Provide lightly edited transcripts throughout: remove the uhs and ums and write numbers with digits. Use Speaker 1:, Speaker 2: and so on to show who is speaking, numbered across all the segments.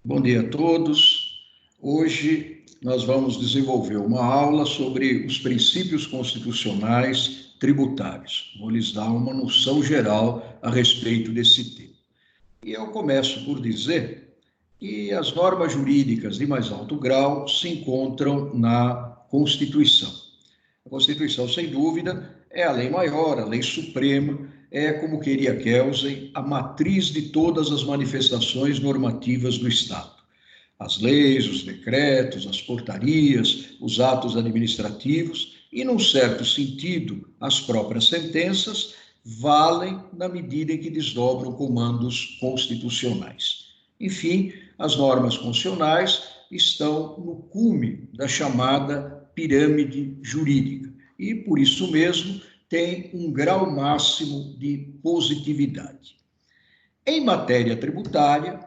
Speaker 1: Bom dia a todos. Hoje nós vamos desenvolver uma aula sobre os princípios constitucionais tributários. Vou lhes dar uma noção geral a respeito desse tema. E eu começo por dizer que as normas jurídicas de mais alto grau se encontram na Constituição. A Constituição, sem dúvida, é a lei maior, a lei suprema, é, como queria Kelsen, a matriz de todas as manifestações normativas do Estado. As leis, os decretos, as portarias, os atos administrativos e, num certo sentido, as próprias sentenças, valem na medida em que desdobram comandos constitucionais. Enfim, as normas constitucionais estão no cume da chamada pirâmide jurídica e, por isso mesmo, tem um grau máximo de positividade. Em matéria tributária,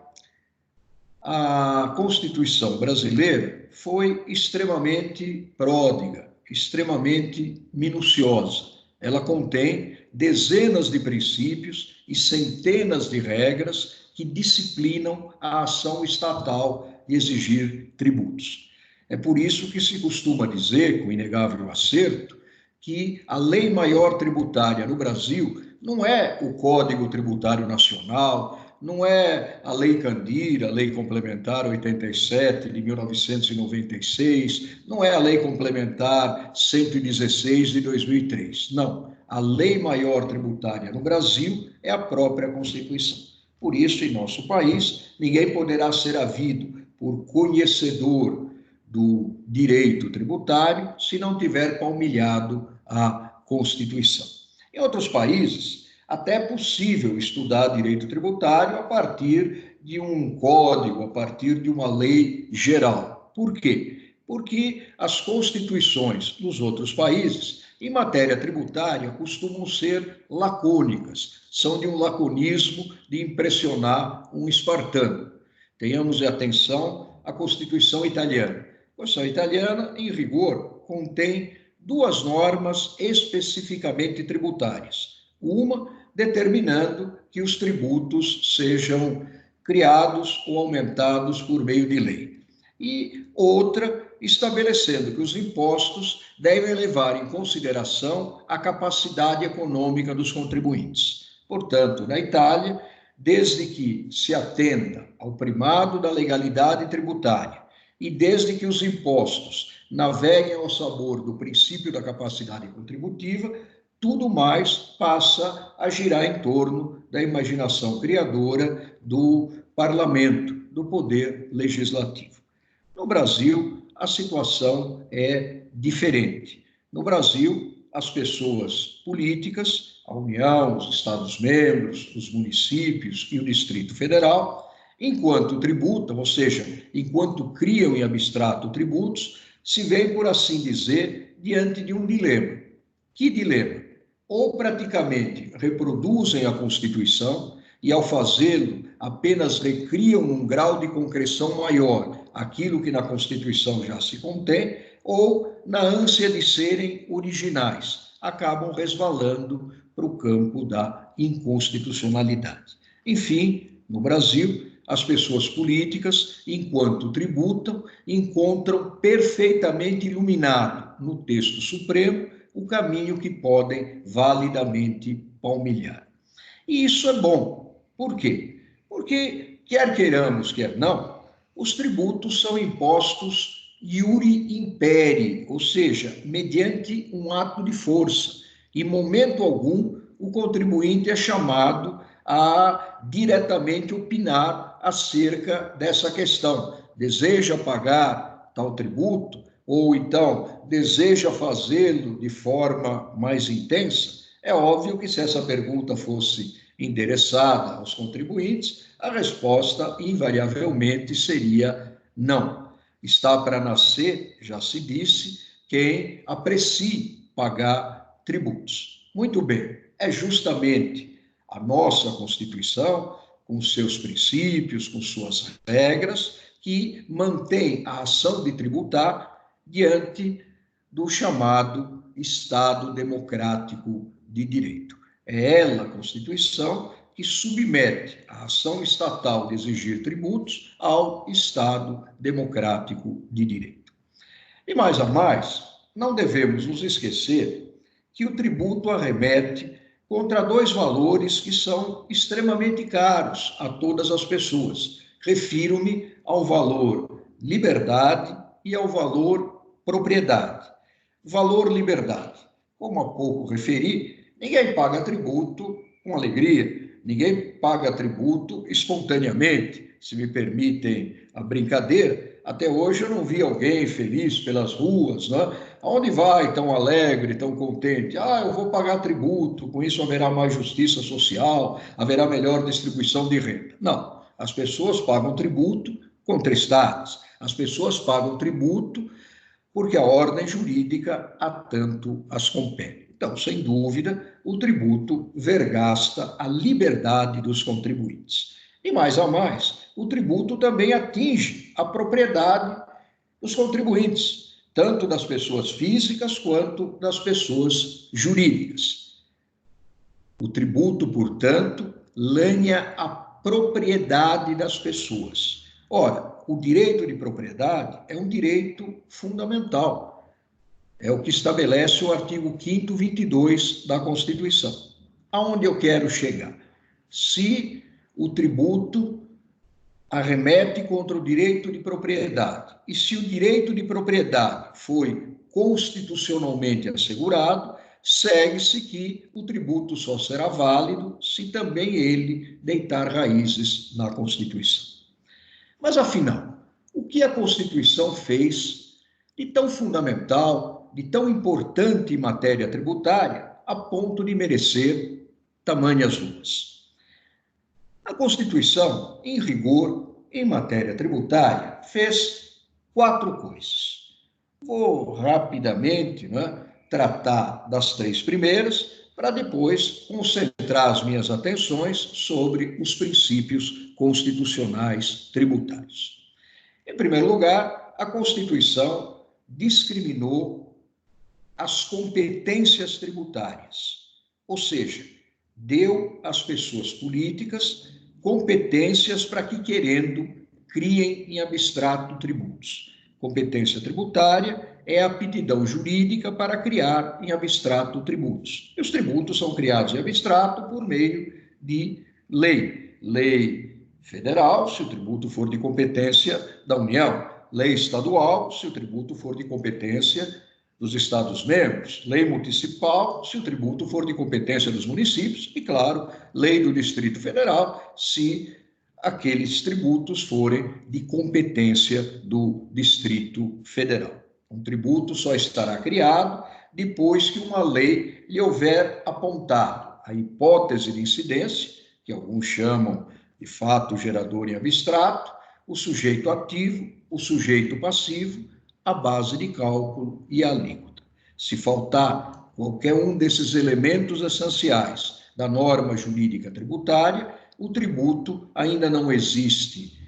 Speaker 1: a Constituição brasileira foi extremamente pródiga, extremamente minuciosa. Ela contém dezenas de princípios e centenas de regras que disciplinam a ação estatal de exigir tributos. É por isso que se costuma dizer, com inegável acerto, que a lei maior tributária no Brasil não é o Código Tributário Nacional, não é a Lei Candir, a Lei Complementar 87 de 1996, não é a Lei Complementar 116 de 2003. Não, a lei maior tributária no Brasil é a própria Constituição. Por isso, em nosso país, ninguém poderá ser havido por conhecedor do direito tributário se não tiver palmilhado a Constituição. Em outros países, até é possível estudar direito tributário a partir de um código, a partir de uma lei geral. Por quê? Porque as constituições dos outros países, em matéria tributária, costumam ser lacônicas, são de um laconismo de impressionar um espartano. Tenhamos atenção à Constituição italiana. A Constituição italiana, em rigor, contém duas normas especificamente tributárias. Uma determinando que os tributos sejam criados ou aumentados por meio de lei. E outra estabelecendo que os impostos devem levar em consideração a capacidade econômica dos contribuintes. Portanto, na Itália, desde que se atenda ao primado da legalidade tributária e desde que os impostos naveguem ao sabor do princípio da capacidade contributiva, tudo mais passa a girar em torno da imaginação criadora do parlamento, do poder legislativo. No Brasil, a situação é diferente. No Brasil, as pessoas políticas, a União, os Estados-membros, os municípios e o Distrito Federal, enquanto tributam, ou seja, enquanto criam em abstrato tributos, se veem, por assim dizer, diante de um dilema. Que dilema? Ou praticamente reproduzem a Constituição e, ao fazê-lo, apenas recriam num grau de concreção maior aquilo que na Constituição já se contém, ou, na ânsia de serem originais, acabam resvalando para o campo da inconstitucionalidade. Enfim, no Brasil, as pessoas políticas, enquanto tributam, encontram perfeitamente iluminado no texto supremo o caminho que podem validamente palmilhar. E isso é bom. Por quê? Porque, quer queiramos, quer não, os tributos são impostos iure imperi, ou seja, mediante um ato de força. Em momento algum, o contribuinte é chamado a diretamente opinar acerca dessa questão. Deseja pagar tal tributo? Ou então deseja fazê-lo de forma mais intensa? É óbvio que se essa pergunta fosse endereçada aos contribuintes, a resposta invariavelmente seria não. Está para nascer, já se disse, quem aprecie pagar tributos. Muito bem, é justamente a nossa Constituição, com seus princípios, com suas regras, que mantém a ação de tributar diante do chamado Estado Democrático de Direito. É ela, a Constituição, que submete a ação estatal de exigir tributos ao Estado democrático de direito. E mais a mais, não devemos nos esquecer que o tributo arremete contra dois valores que são extremamente caros a todas as pessoas. Refiro-me ao valor liberdade e ao valor propriedade. Valor liberdade. Como há pouco referi, ninguém paga tributo com alegria, ninguém paga tributo espontaneamente. Se me permitem a brincadeira, até hoje eu não vi alguém feliz pelas ruas, né? Aonde vai tão alegre, tão contente? Ah, eu vou pagar tributo, com isso haverá mais justiça social, haverá melhor distribuição de renda. Não, as pessoas pagam tributo contristadas, as pessoas pagam tributo porque a ordem jurídica a tanto as compele. Então, sem dúvida, o tributo vergasta a liberdade dos contribuintes. E mais a mais, o tributo também atinge a propriedade dos contribuintes, tanto das pessoas físicas quanto das pessoas jurídicas. O tributo, portanto, lanha a propriedade das pessoas. Ora, o direito de propriedade é um direito fundamental. É o que estabelece o artigo 5º, 22 da Constituição. Aonde eu quero chegar? Se o tributo arremete contra o direito de propriedade e se o direito de propriedade foi constitucionalmente assegurado, segue-se que o tributo só será válido se também ele deitar raízes na Constituição. Mas, afinal, o que a Constituição fez de tão fundamental, de tão importante em matéria tributária, a ponto de merecer tamanhas luas? A Constituição, em rigor, em matéria tributária, fez 4 coisas. Vou rapidamente, tratar das 3 primeiras, para depois concentrar as minhas atenções sobre os princípios constitucionais tributários. Em primeiro lugar, a Constituição discriminou as competências tributárias, ou seja, deu às pessoas políticas competências para que, querendo, criem em abstrato tributos. Competência tributária é a aptidão jurídica para criar em abstrato tributos. E os tributos são criados em abstrato por meio de lei. Lei federal, se o tributo for de competência da União. Lei estadual, se o tributo for de competência dos Estados-membros. Lei municipal, se o tributo for de competência dos municípios. E, claro, lei do Distrito Federal, se aqueles tributos forem de competência do Distrito Federal. Um tributo só estará criado depois que uma lei lhe houver apontado a hipótese de incidência, que alguns chamam de fato gerador em abstrato, o sujeito ativo, o sujeito passivo, a base de cálculo e a alíquota. Se faltar qualquer um desses elementos essenciais da norma jurídica tributária, o tributo ainda não existe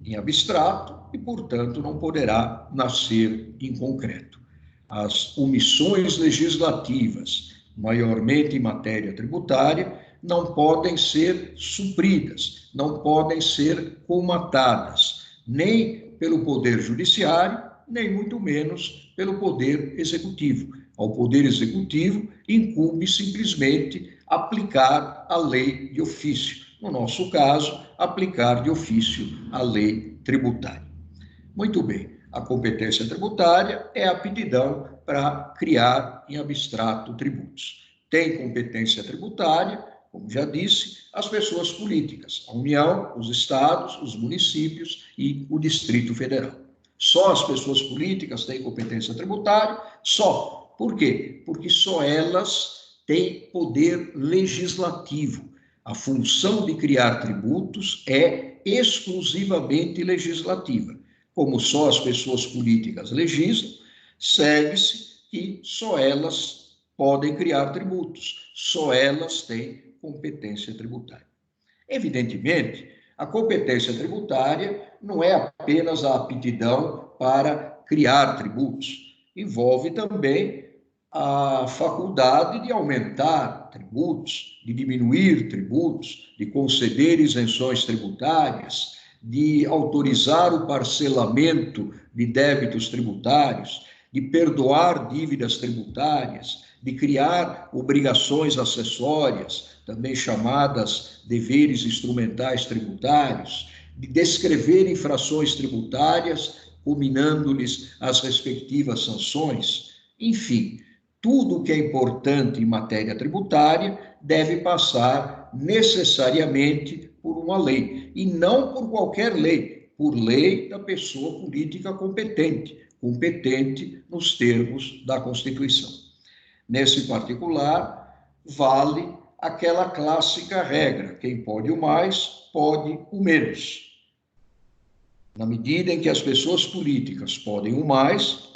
Speaker 1: em abstrato e, portanto, não poderá nascer em concreto. As omissões legislativas, maiormente em matéria tributária, não podem ser supridas, não podem ser colmatadas, nem pelo Poder Judiciário, nem muito menos pelo Poder Executivo. Ao Poder Executivo incumbe simplesmente aplicar a lei de ofício. No nosso caso, aplicar de ofício a lei tributária. Muito bem, a competência tributária é a aptidão para criar em abstrato tributos. Tem competência tributária, como já disse, as pessoas políticas, a União, os estados, os municípios e o Distrito Federal. Só as pessoas políticas têm competência tributária, só. Por quê? Porque só elas têm poder legislativo. A função de criar tributos é exclusivamente legislativa. Como só as pessoas políticas legislam, segue-se que só elas podem criar tributos, só elas têm competência tributária. Evidentemente, a competência tributária não é apenas a aptidão para criar tributos, envolve também a faculdade de aumentar tributos, de diminuir tributos, de conceder isenções tributárias, de autorizar o parcelamento de débitos tributários, de perdoar dívidas tributárias, de criar obrigações acessórias, também chamadas deveres instrumentais tributários, de descrever infrações tributárias, combinando-lhes as respectivas sanções. Enfim, tudo o que é importante em matéria tributária deve passar necessariamente por uma lei, e não por qualquer lei, por lei da pessoa política competente nos termos da Constituição. Nesse particular, vale aquela clássica regra: quem pode o mais, pode o menos. Na medida em que as pessoas políticas podem o mais,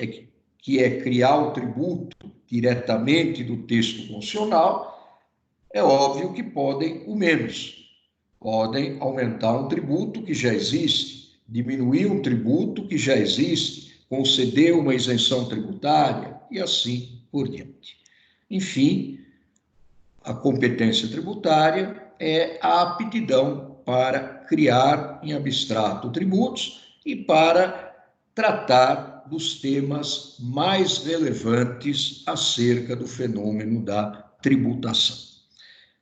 Speaker 1: que é criar o tributo diretamente do texto constitucional, é óbvio que podem o menos. Podem aumentar um tributo que já existe, diminuir um tributo que já existe, conceder uma isenção tributária e assim por diante. Enfim, a competência tributária é a aptidão para criar em abstrato tributos e para tratar dos temas mais relevantes acerca do fenômeno da tributação.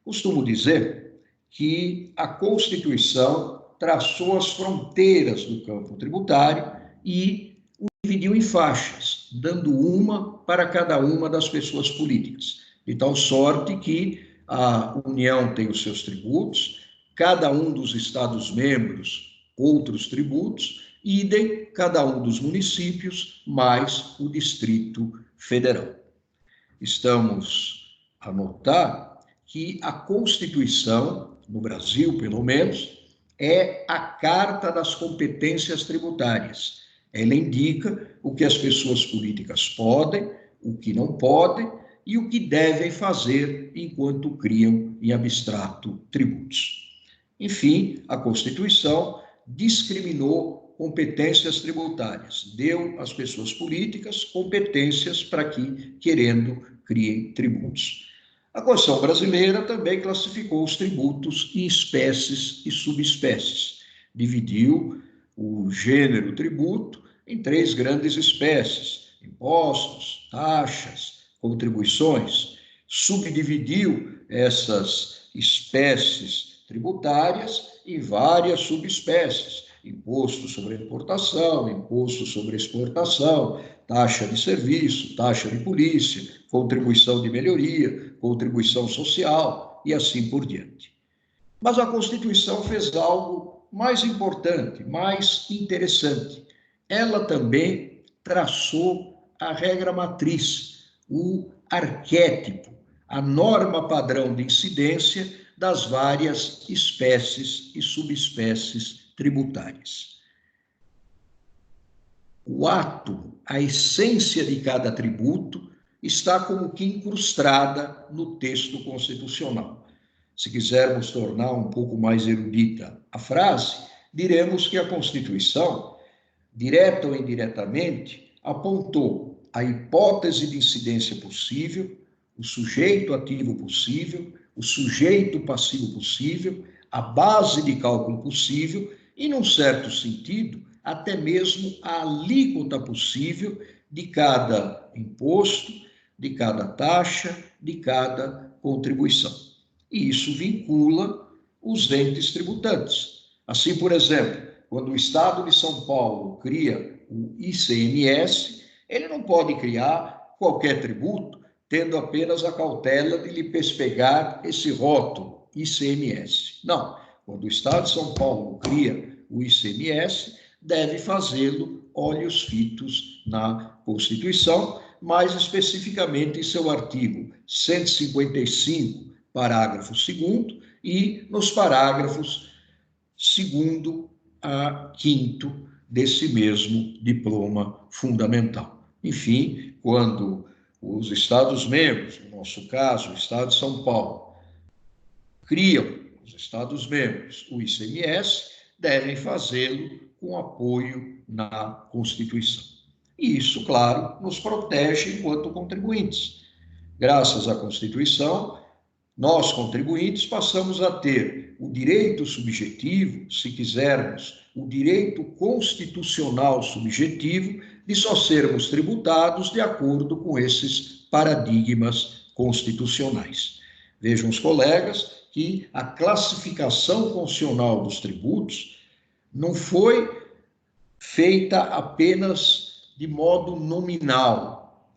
Speaker 1: Costumo dizer que a Constituição traçou as fronteiras do campo tributário e o dividiu em faixas, dando uma para cada uma das pessoas políticas, de tal sorte que a União tem os seus tributos, cada um dos Estados-membros outros tributos, idem cada um dos municípios, mais o Distrito Federal. Estamos a notar que a Constituição, no Brasil pelo menos, é a carta das competências tributárias. Ela indica o que as pessoas políticas podem, o que não podem e o que devem fazer enquanto criam em abstrato tributos. Enfim, a Constituição discriminou competências tributárias, deu às pessoas políticas competências para que, querendo, criem tributos. A Constituição brasileira também classificou os tributos em espécies e subespécies. Dividiu o gênero tributo em 3 grandes espécies: impostos, taxas, contribuições. Subdividiu essas espécies tributárias em várias subespécies: imposto sobre importação, imposto sobre exportação, taxa de serviço, taxa de polícia, contribuição de melhoria, contribuição social e assim por diante. Mas a Constituição fez algo mais importante, mais interessante. Ela também traçou a regra matriz, o arquétipo, a norma padrão de incidência das várias espécies e subespécies tributárias. O ato, a essência de cada tributo, está como que incrustada no texto constitucional. Se quisermos tornar um pouco mais erudita a frase, diremos que a Constituição, direta ou indiretamente, apontou a hipótese de incidência possível, o sujeito ativo possível, o sujeito passivo possível, a base de cálculo possível e, num certo sentido, até mesmo a alíquota possível de cada imposto, de cada taxa, de cada contribuição. E isso vincula os entes tributantes. Assim, por exemplo, quando o Estado de São Paulo cria o ICMS, ele não pode criar qualquer tributo, tendo apenas a cautela de lhe pespegar esse rótulo, ICMS. Não, quando o Estado de São Paulo cria o ICMS, deve fazê-lo olhos fitos na Constituição, mais especificamente em seu artigo 155, parágrafo 2º, e nos parágrafos 2º a 5º desse mesmo diploma fundamental. Enfim, quando os Estados-membros, no nosso caso, o Estado de São Paulo, criam, os Estados-membros, o ICMS, devem fazê-lo com apoio na Constituição. E isso, claro, nos protege enquanto contribuintes. Graças à Constituição, Nós, contribuintes, passamos a ter o direito subjetivo, se quisermos, o direito constitucional subjetivo de só sermos tributados de acordo com esses paradigmas constitucionais. Vejam os colegas que a classificação constitucional dos tributos não foi feita apenas de modo nominal,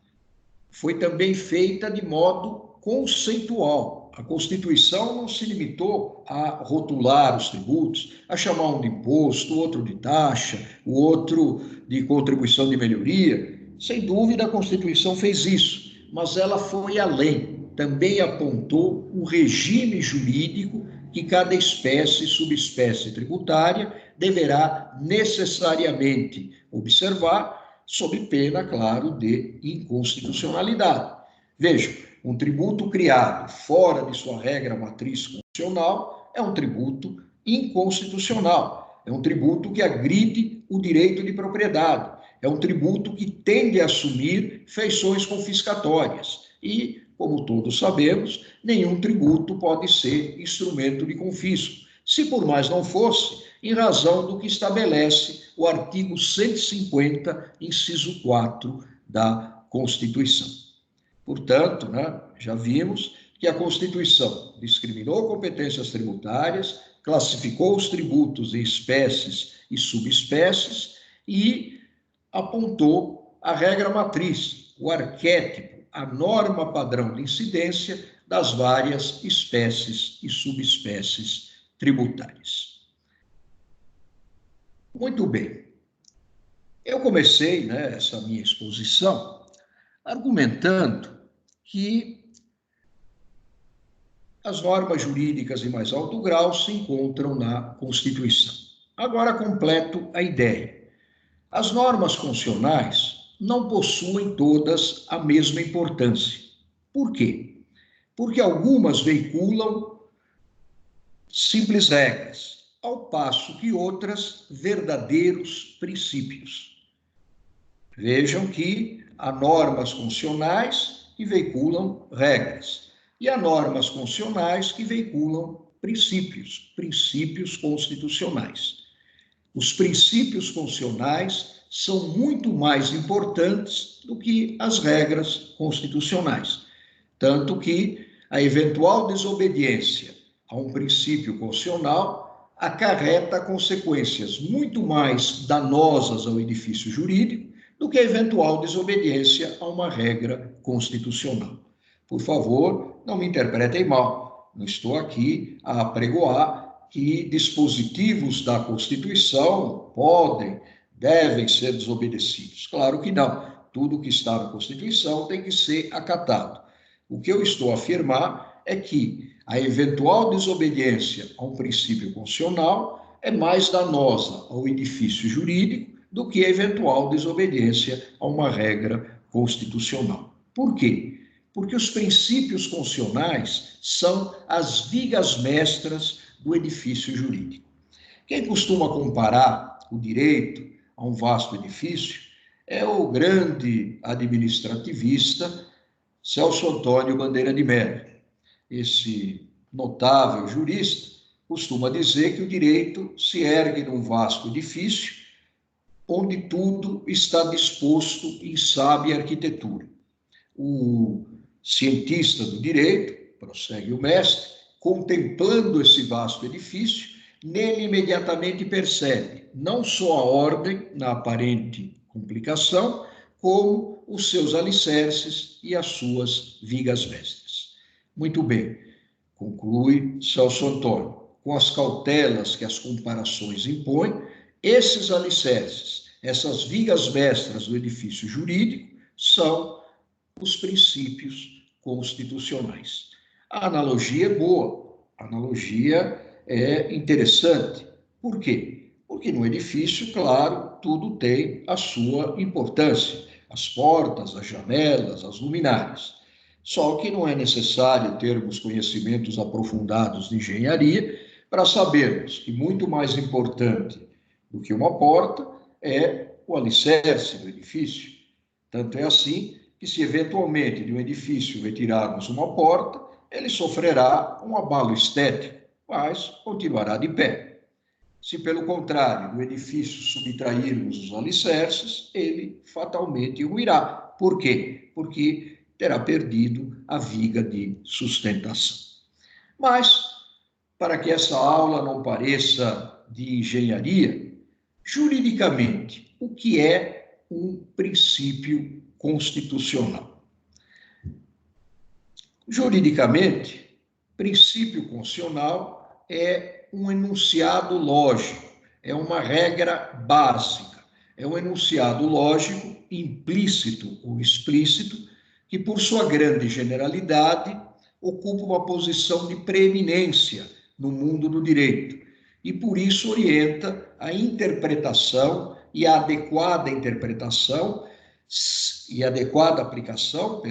Speaker 1: foi também feita de modo conceitual. A Constituição não se limitou a rotular os tributos, a chamar um de imposto, o outro de taxa, o outro de contribuição de melhoria. Sem dúvida, a Constituição fez isso, mas ela foi além. Também apontou o regime jurídico que cada espécie e subespécie tributária deverá necessariamente observar, sob pena, claro, de inconstitucionalidade. Vejam, um tributo criado fora de sua regra matriz constitucional é um tributo inconstitucional, é um tributo que agride o direito de propriedade, é um tributo que tende a assumir feições confiscatórias e, como todos sabemos, nenhum tributo pode ser instrumento de confisco, se por mais não fosse, em razão do que estabelece o artigo 150, inciso 4 da Constituição. Portanto, já vimos que a Constituição discriminou competências tributárias, classificou os tributos em espécies e subespécies e apontou a regra matriz, o arquétipo, a norma padrão de incidência das várias espécies e subespécies tributárias. Muito bem. Eu comecei essa minha exposição argumentando que as normas jurídicas de mais alto grau se encontram na Constituição. Agora completo a ideia. As normas constitucionais não possuem todas a mesma importância. Por quê? Porque algumas veiculam simples regras, ao passo que outras verdadeiros princípios. Vejam que há normas constitucionais que veiculam regras e há normas constitucionais que veiculam princípios constitucionais. Os princípios constitucionais são muito mais importantes do que as regras constitucionais, tanto que a eventual desobediência a um princípio constitucional acarreta consequências muito mais danosas ao edifício jurídico do que a eventual desobediência a uma regra constitucional. Por favor, não me interpretem mal. Não estou aqui a apregoar que dispositivos da Constituição devem ser desobedecidos. Claro que não. Tudo que está na Constituição tem que ser acatado. O que eu estou a afirmar é que a eventual desobediência a um princípio constitucional é mais danosa ao edifício jurídico do que a eventual desobediência a uma regra constitucional. Por quê? Porque os princípios constitucionais são as vigas mestras do edifício jurídico. Quem costuma comparar o direito a um vasto edifício é o grande administrativista Celso Antônio Bandeira de Mello. Esse notável jurista costuma dizer que o direito se ergue num vasto edifício onde tudo está disposto em sábia arquitetura. O cientista do direito, prossegue o mestre, contemplando esse vasto edifício, nele imediatamente percebe não só a ordem na aparente complicação, como os seus alicerces e as suas vigas mestras. Muito bem, conclui Celso Antônio, com as cautelas que as comparações impõem, esses alicerces, essas vigas mestras do edifício jurídico, são os princípios constitucionais. A analogia é boa, a analogia é interessante. Por quê? Porque no edifício, claro, tudo tem a sua importância. As portas, as janelas, as luminárias. Só que não é necessário termos conhecimentos aprofundados de engenharia para sabermos que muito mais importante do que uma porta é o alicerce do edifício. Tanto é assim que se eventualmente de um edifício retirarmos uma porta, ele sofrerá um abalo estético, mas continuará de pé. Se, pelo contrário, do edifício subtrairmos os alicerces, ele fatalmente ruirá. Por quê? Porque terá perdido a viga de sustentação. Mas, para que essa aula não pareça de engenharia, juridicamente, o que é um princípio constitucional? Juridicamente, princípio constitucional é um enunciado lógico, é uma regra básica, é um enunciado lógico, implícito ou explícito, que, por sua grande generalidade, ocupa uma posição de preeminência no mundo do direito e, por isso, orienta a interpretação e a adequada interpretação e adequada aplicação,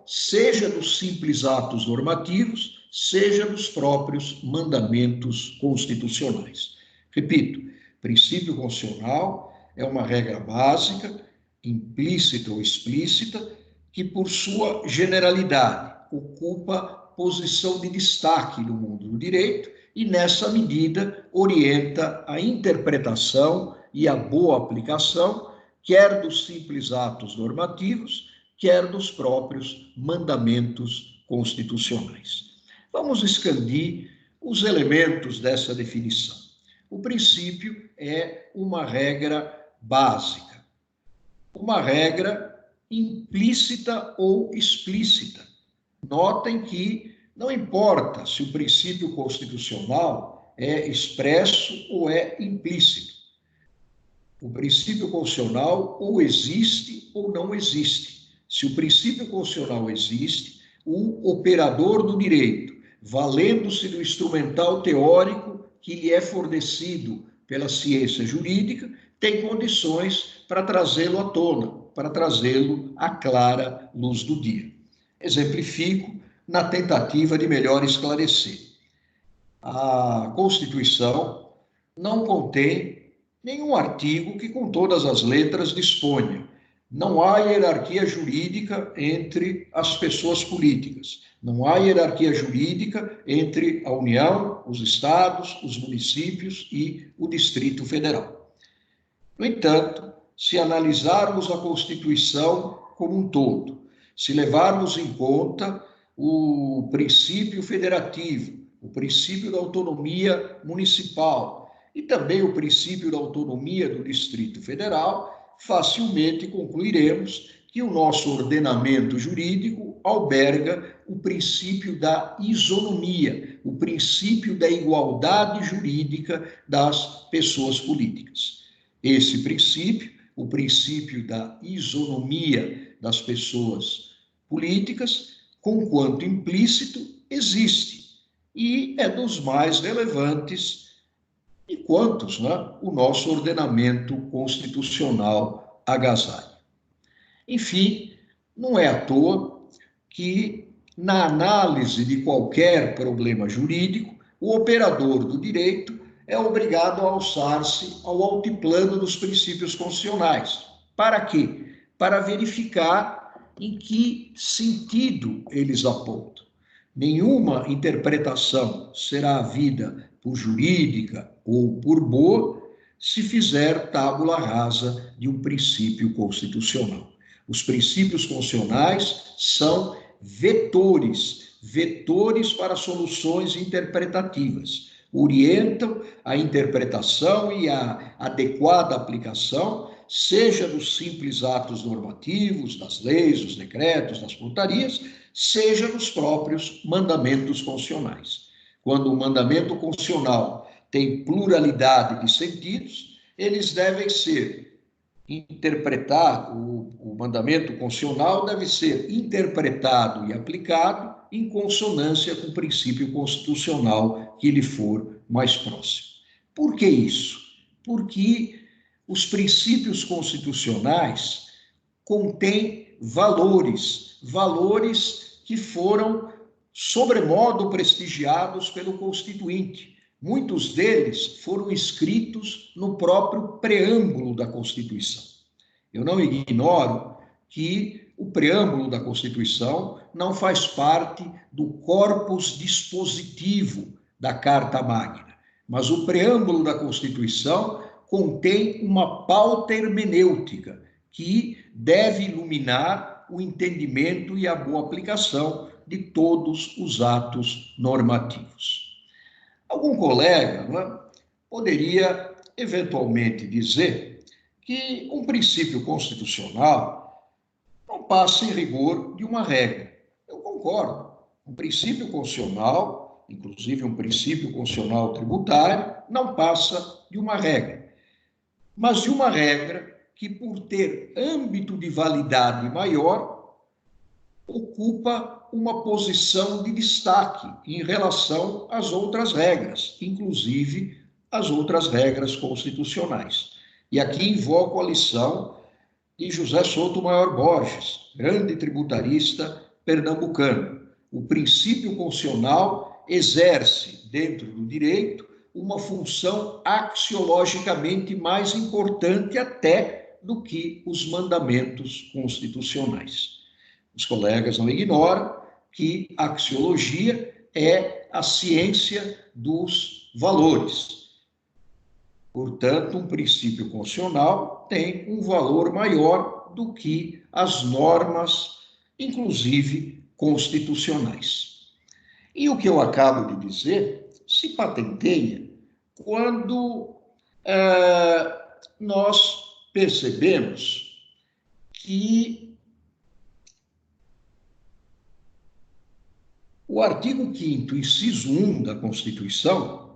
Speaker 1: seja dos simples atos normativos, seja dos próprios mandamentos constitucionais. Repito, princípio constitucional é uma regra básica, implícita ou explícita, que, por sua generalidade, ocupa posição de destaque no mundo do direito e, nessa medida, orienta a interpretação e a boa aplicação, quer dos simples atos normativos, quer dos próprios mandamentos constitucionais. Vamos expandir os elementos dessa definição. O princípio é uma regra básica, uma regra implícita ou explícita. Notem que não importa se o princípio constitucional é expresso ou é implícito. O princípio constitucional ou existe ou não existe. Se o princípio constitucional existe, o operador do direito, valendo-se do instrumental teórico que lhe é fornecido pela ciência jurídica, tem condições para trazê-lo à tona, para trazê-lo à clara luz do dia. Exemplifico na tentativa de melhor esclarecer. A Constituição não contém nenhum artigo que, com todas as letras, disponha: não há hierarquia jurídica entre as pessoas políticas, não há hierarquia jurídica entre a União, os estados, os municípios e o Distrito Federal. No entanto, se analisarmos a Constituição como um todo, se levarmos em conta o princípio federativo, o princípio da autonomia municipal e também o princípio da autonomia do Distrito Federal, facilmente concluiremos que o nosso ordenamento jurídico alberga o princípio da isonomia, o princípio da igualdade jurídica das pessoas políticas. Esse princípio, o princípio da isonomia das pessoas políticas, conquanto implícito, existe e é dos mais relevantes e quantos, o nosso ordenamento constitucional agasalha. Enfim, não é à toa que, na análise de qualquer problema jurídico, o operador do direito é obrigado a alçar-se ao altiplano dos princípios constitucionais. Para quê? Para verificar em que sentido eles apontam. Nenhuma interpretação será havida por jurídica ou por boa se fizer tábula rasa de um princípio constitucional. Os princípios constitucionais são vetores para soluções interpretativas. Orientam a interpretação e a adequada aplicação, seja dos simples atos normativos, das leis, dos decretos, das portarias, seja nos próprios mandamentos constitucionais. Quando o mandamento constitucional tem pluralidade de sentidos, eles devem ser interpretados, o mandamento constitucional deve ser interpretado e aplicado em consonância com o princípio constitucional que lhe for mais próximo. Por que isso? Porque os princípios constitucionais contêm valores que foram sobremodo prestigiados pelo Constituinte. Muitos deles foram escritos no próprio preâmbulo da Constituição. Eu não ignoro que o preâmbulo da Constituição não faz parte do corpus dispositivo da Carta Magna, mas o preâmbulo da Constituição contém uma pauta hermenêutica que deve iluminar o entendimento e a boa aplicação de todos os atos normativos. Algum colega, não é, poderia eventualmente dizer que um princípio constitucional não passa em rigor de uma regra. Eu concordo. Um princípio constitucional, inclusive um princípio constitucional tributário, não passa de uma regra, mas de uma regra que, por ter âmbito de validade maior, ocupa uma posição de destaque em relação às outras regras, inclusive as outras regras constitucionais. E aqui invoco a lição de José Sotomayor Borges, grande tributarista pernambucano. O princípio constitucional exerce, dentro do direito, uma função axiologicamente mais importante até do que os mandamentos constitucionais. Os colegas não ignoram que a axiologia é a ciência dos valores. Portanto, um princípio constitucional tem um valor maior do que as normas, inclusive constitucionais. E o que eu acabo de dizer se patenteia quando nós percebemos que o artigo 5º, inciso 1 da Constituição,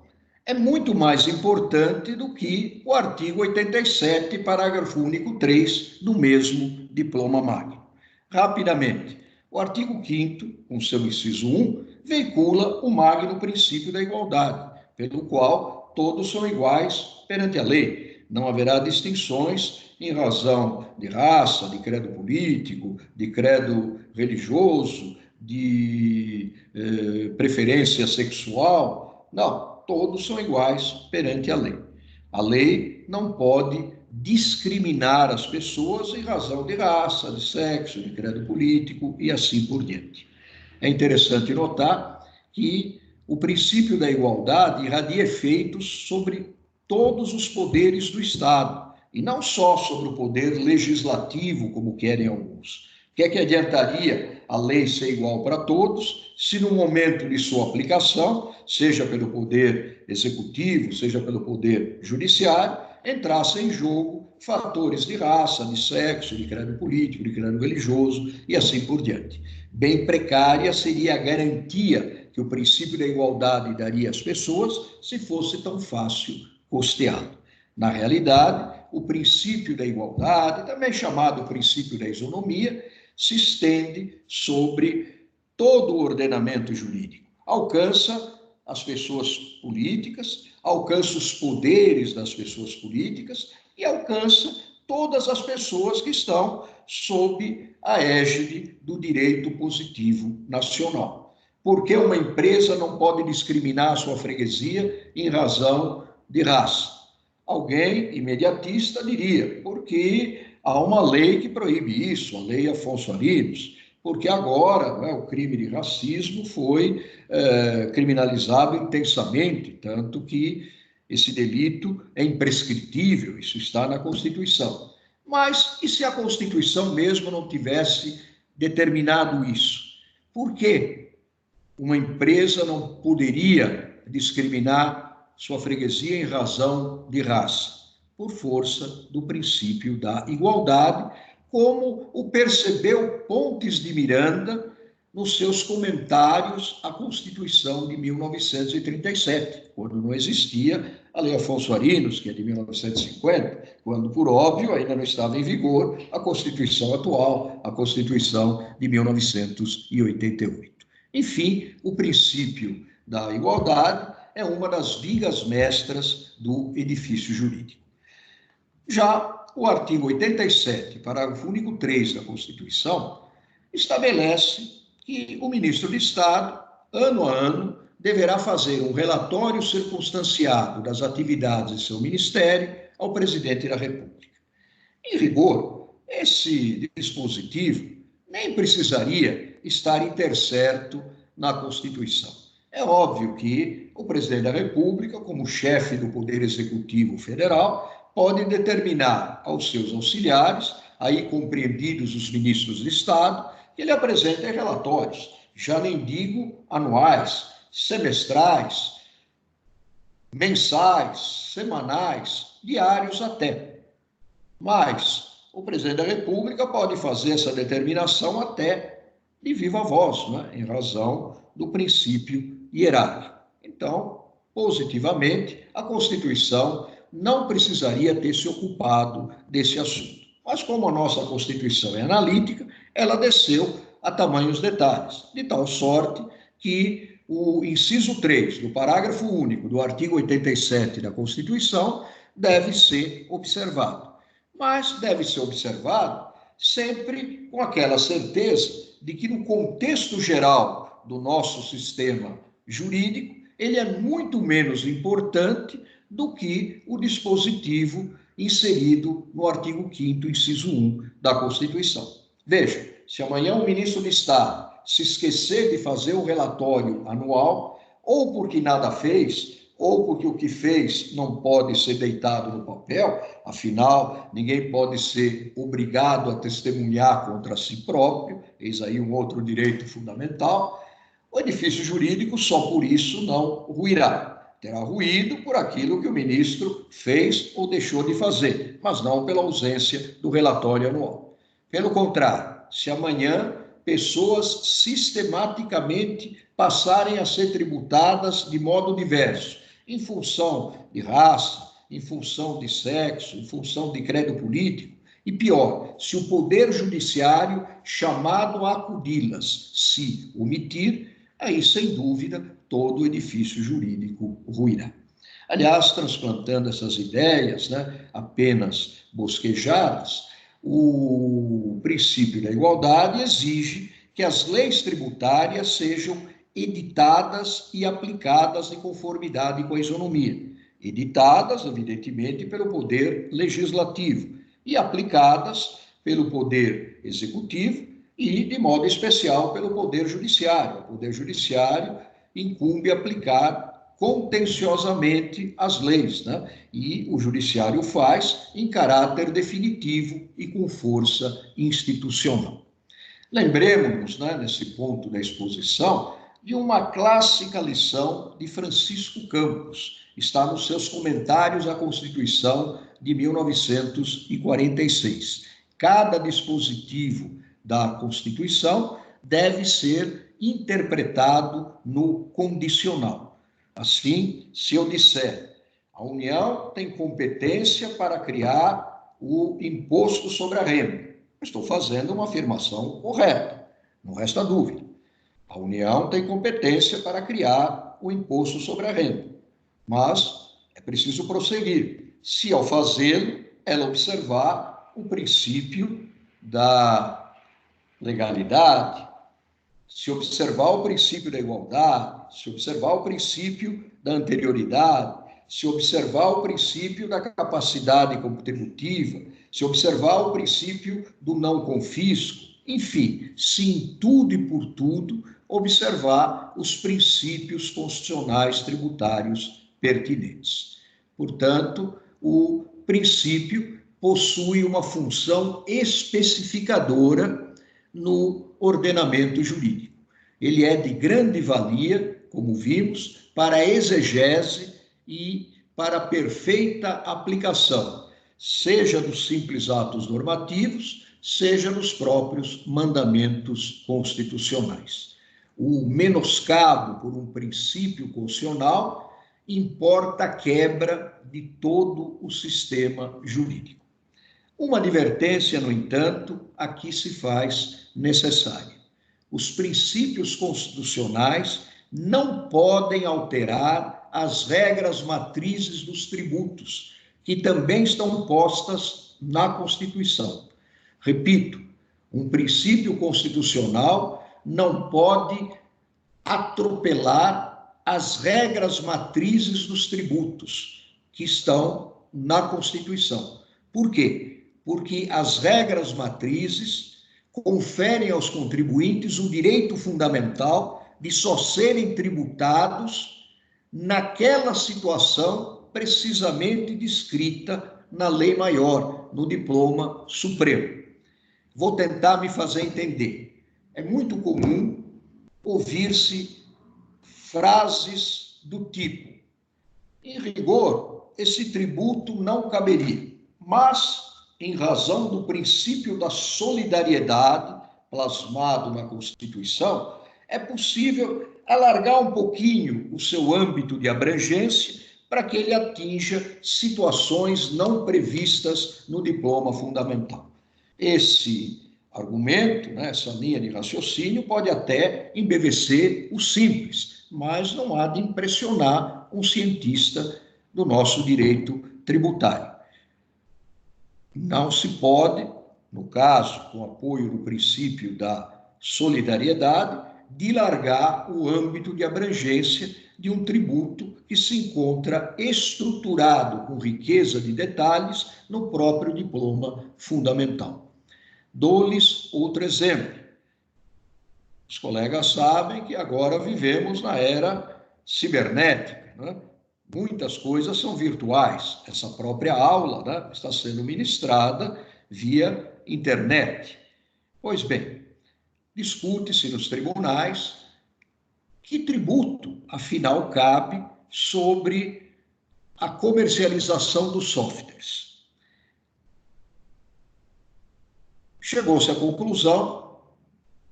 Speaker 1: é muito mais importante do que o artigo 87, parágrafo único 3, do mesmo diploma magno. Rapidamente, o artigo 5º, com seu inciso 1, veicula o magno princípio da igualdade, pelo qual todos são iguais perante a lei. Não haverá distinções em razão de raça, de credo político, de credo religioso, de preferência sexual. Não, todos são iguais perante a lei. A lei não pode discriminar as pessoas em razão de raça, de sexo, de credo político e assim por diante. É interessante notar que o princípio da igualdade irradia efeitos sobre todos os poderes do Estado, e não só sobre o poder legislativo, como querem alguns. O que é que adiantaria a lei ser igual para todos, se no momento de sua aplicação, seja pelo poder executivo, seja pelo poder judiciário, entrassem em jogo fatores de raça, de sexo, de credo político, de credo religioso e assim por diante. Bem precária seria a garantia que o princípio da igualdade daria às pessoas se fosse tão fácil custeá-lo. Na realidade, o princípio da igualdade, também chamado princípio da isonomia, se estende sobre todo o ordenamento jurídico. Alcança as pessoas políticas, alcança os poderes das pessoas políticas e alcança todas as pessoas que estão sob a égide do direito positivo nacional. Por que uma empresa não pode discriminar a sua freguesia em razão de raça? Alguém imediatista diria, porque há uma lei que proíbe isso, a Lei Afonso Arinos, porque agora, né, o crime de racismo foi criminalizado intensamente, tanto que esse delito é imprescritível, isso está na Constituição. Mas e se a Constituição mesmo não tivesse determinado isso? Por que uma empresa não poderia discriminar sua freguesia em razão de raça? Por força do princípio da igualdade, como o percebeu Pontes de Miranda nos seus comentários à Constituição de 1937, quando não existia a Lei Afonso Arinos, que é de 1950, quando, por óbvio, ainda não estava em vigor a Constituição atual, a Constituição de 1988. Enfim, o princípio da igualdade é uma das vigas mestras do edifício jurídico. Já o artigo 87, parágrafo único 3 da Constituição, estabelece que o ministro de Estado, ano a ano, deverá fazer um relatório circunstanciado das atividades de seu ministério ao presidente da República. Em rigor, esse dispositivo nem precisaria estar intercerto na Constituição. É óbvio que o presidente da República, como chefe do Poder Executivo Federal, pode determinar aos seus auxiliares, aí compreendidos os ministros de Estado, que ele apresente relatórios, já nem digo anuais, semestrais, mensais, semanais, diários até. Mas o presidente da República pode fazer essa determinação até de viva voz, né, em razão do princípio hierárquico. Então, positivamente, a Constituição não precisaria ter se ocupado desse assunto. Mas como a nossa Constituição é analítica, ela desceu a tamanhos detalhes, de tal sorte que o inciso 3 do parágrafo único do artigo 87 da Constituição deve ser observado. Mas deve ser observado sempre com aquela certeza de que no contexto geral do nosso sistema jurídico, ele é muito menos importante do que o dispositivo inserido no artigo 5º, inciso 1 da Constituição. Veja, se amanhã o ministro de Estado se esquecer de fazer o relatório anual, ou porque nada fez, ou porque o que fez não pode ser deitado no papel, afinal, ninguém pode ser obrigado a testemunhar contra si próprio, eis aí um outro direito fundamental, o edifício jurídico só por isso não ruirá. Terá ruído por aquilo que o ministro fez ou deixou de fazer, mas não pela ausência do relatório anual. Pelo contrário, se amanhã pessoas sistematicamente passarem a ser tributadas de modo diverso, em função de raça, em função de sexo, em função de credo político, e pior, se o Poder Judiciário, chamado a acudi-las, se omitir, aí, sem dúvida, todo o edifício jurídico ruirá. Aliás, transplantando essas ideias, né, apenas bosquejadas, o princípio da igualdade exige que as leis tributárias sejam editadas e aplicadas em conformidade com a isonomia. Editadas, evidentemente, pelo Poder Legislativo e aplicadas pelo Poder Executivo e, de modo especial, pelo Poder Judiciário. O Poder Judiciário incumbe aplicar contenciosamente as leis, né? E o Judiciário faz em caráter definitivo e com força institucional. Lembremos-nos, né, nesse ponto da exposição, de uma clássica lição de Francisco Campos, está nos seus comentários à Constituição de 1946. Cada dispositivo da Constituição deve ser interpretado no condicional. Assim, se eu disser, a União tem competência para criar o imposto sobre a renda, estou fazendo uma afirmação correta, não resta dúvida. A União tem competência para criar o imposto sobre a renda, mas é preciso prosseguir. Se, ao fazê-lo, ela observar o princípio da legalidade, se observar o princípio da igualdade, se observar o princípio da anterioridade, se observar o princípio da capacidade contributiva, se observar o princípio do não confisco, enfim, se em tudo e por tudo observar os princípios constitucionais tributários pertinentes. Portanto, o princípio possui uma função especificadora no ordenamento jurídico. Ele é de grande valia, como vimos, para a exegese e para a perfeita aplicação, seja dos simples atos normativos, seja nos próprios mandamentos constitucionais. O menoscabo por um princípio constitucional importa a quebra de todo o sistema jurídico. Uma advertência, no entanto, aqui se faz necessária. Os princípios constitucionais não podem alterar as regras matrizes dos tributos, que também estão postas na Constituição. Repito, um princípio constitucional não pode atropelar as regras matrizes dos tributos que estão na Constituição. Por quê? Porque as regras matrizes conferem aos contribuintes o direito fundamental de só serem tributados naquela situação precisamente descrita na lei maior, no diploma supremo. Vou tentar me fazer entender. É muito comum ouvir-se frases do tipo: em rigor, esse tributo não caberia, mas, em razão do princípio da solidariedade plasmado na Constituição, é possível alargar um pouquinho o seu âmbito de abrangência para que ele atinja situações não previstas no diploma fundamental. Esse argumento, né, essa linha de raciocínio, pode até embevecer o simples, mas não há de impressionar um cientista do nosso direito tributário. Não se pode, no caso, com apoio no princípio da solidariedade, dilargar o âmbito de abrangência de um tributo que se encontra estruturado com riqueza de detalhes no próprio diploma fundamental. Dou-lhes outro exemplo. Os colegas sabem que agora vivemos na era cibernética, né? Muitas coisas são virtuais. Essa própria aula, né, está sendo ministrada via internet. Pois bem, discute-se nos tribunais que tributo, afinal, cabe sobre a comercialização dos softwares. Chegou-se à conclusão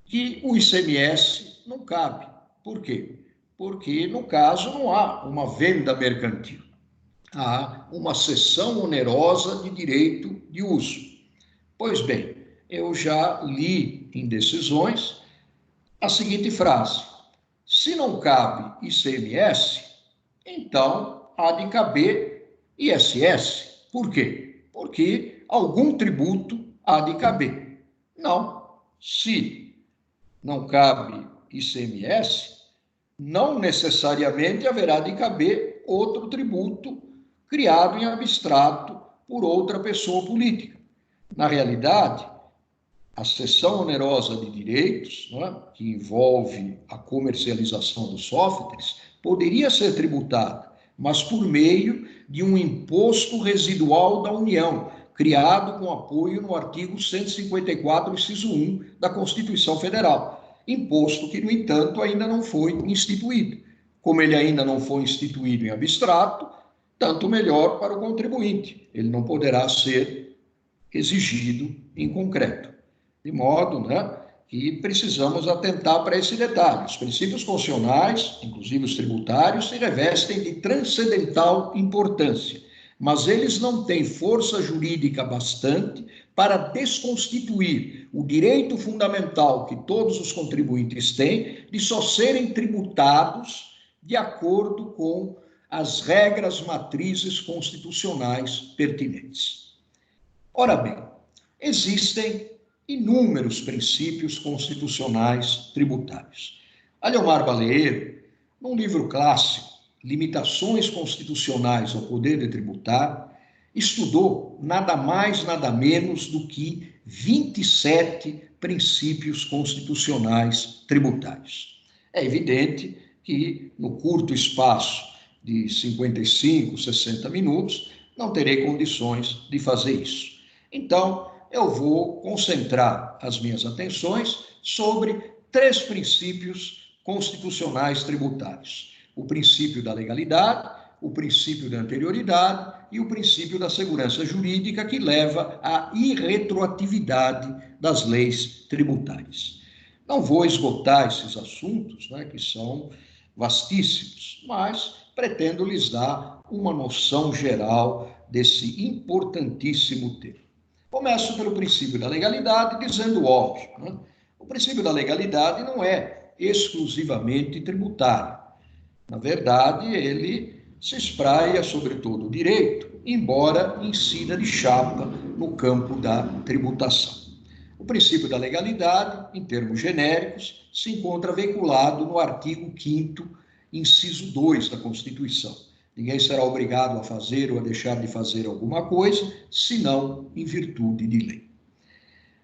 Speaker 1: que o ICMS não cabe. Por quê? Porque, no caso, não há uma venda mercantil. Há uma cessão onerosa de direito de uso. Pois bem, eu já li em decisões a seguinte frase: se não cabe ICMS, então há de caber ISS. Por quê? Porque algum tributo há de caber. Não, se não cabe ICMS, não necessariamente haverá de caber outro tributo criado em abstrato por outra pessoa política. Na realidade, a cessão onerosa de direitos, né, que envolve a comercialização dos softwares, poderia ser tributada, mas por meio de um imposto residual da União, criado com apoio no artigo 154, inciso 1 da Constituição Federal. Imposto que, no entanto, ainda não foi instituído. Como ele ainda não foi instituído em abstrato, tanto melhor para o contribuinte. Ele não poderá ser exigido em concreto. De modo, né, que precisamos atentar para esse detalhe. Os princípios constitucionais, inclusive os tributários, se revestem de transcendental importância, mas eles não têm força jurídica bastante para desconstituir o direito fundamental que todos os contribuintes têm de só serem tributados de acordo com as regras matrizes constitucionais pertinentes. Ora bem, existem inúmeros princípios constitucionais tributários. Aleomar Baleiro, num livro clássico, Limitações Constitucionais ao Poder de Tributar, estudou nada mais, nada menos do que 27 princípios constitucionais tributários. É evidente que, no curto espaço de 55, 60 minutos, não terei condições de fazer isso. Então, eu vou concentrar as minhas atenções sobre 3 princípios constitucionais tributários: o princípio da legalidade, o princípio da anterioridade e o princípio da segurança jurídica, que leva à irretroatividade das leis tributárias. Não vou esgotar esses assuntos, né, que são vastíssimos, mas pretendo lhes dar uma noção geral desse importantíssimo tema. Começo pelo princípio da legalidade, dizendo óbvio, né? O princípio da legalidade não é exclusivamente tributário. Na verdade, ele se espraia sobre todo o direito, embora incida de chapa no campo da tributação. O princípio da legalidade, em termos genéricos, se encontra veiculado no artigo 5º, inciso 2 da Constituição. Ninguém será obrigado a fazer ou a deixar de fazer alguma coisa, senão em virtude de lei.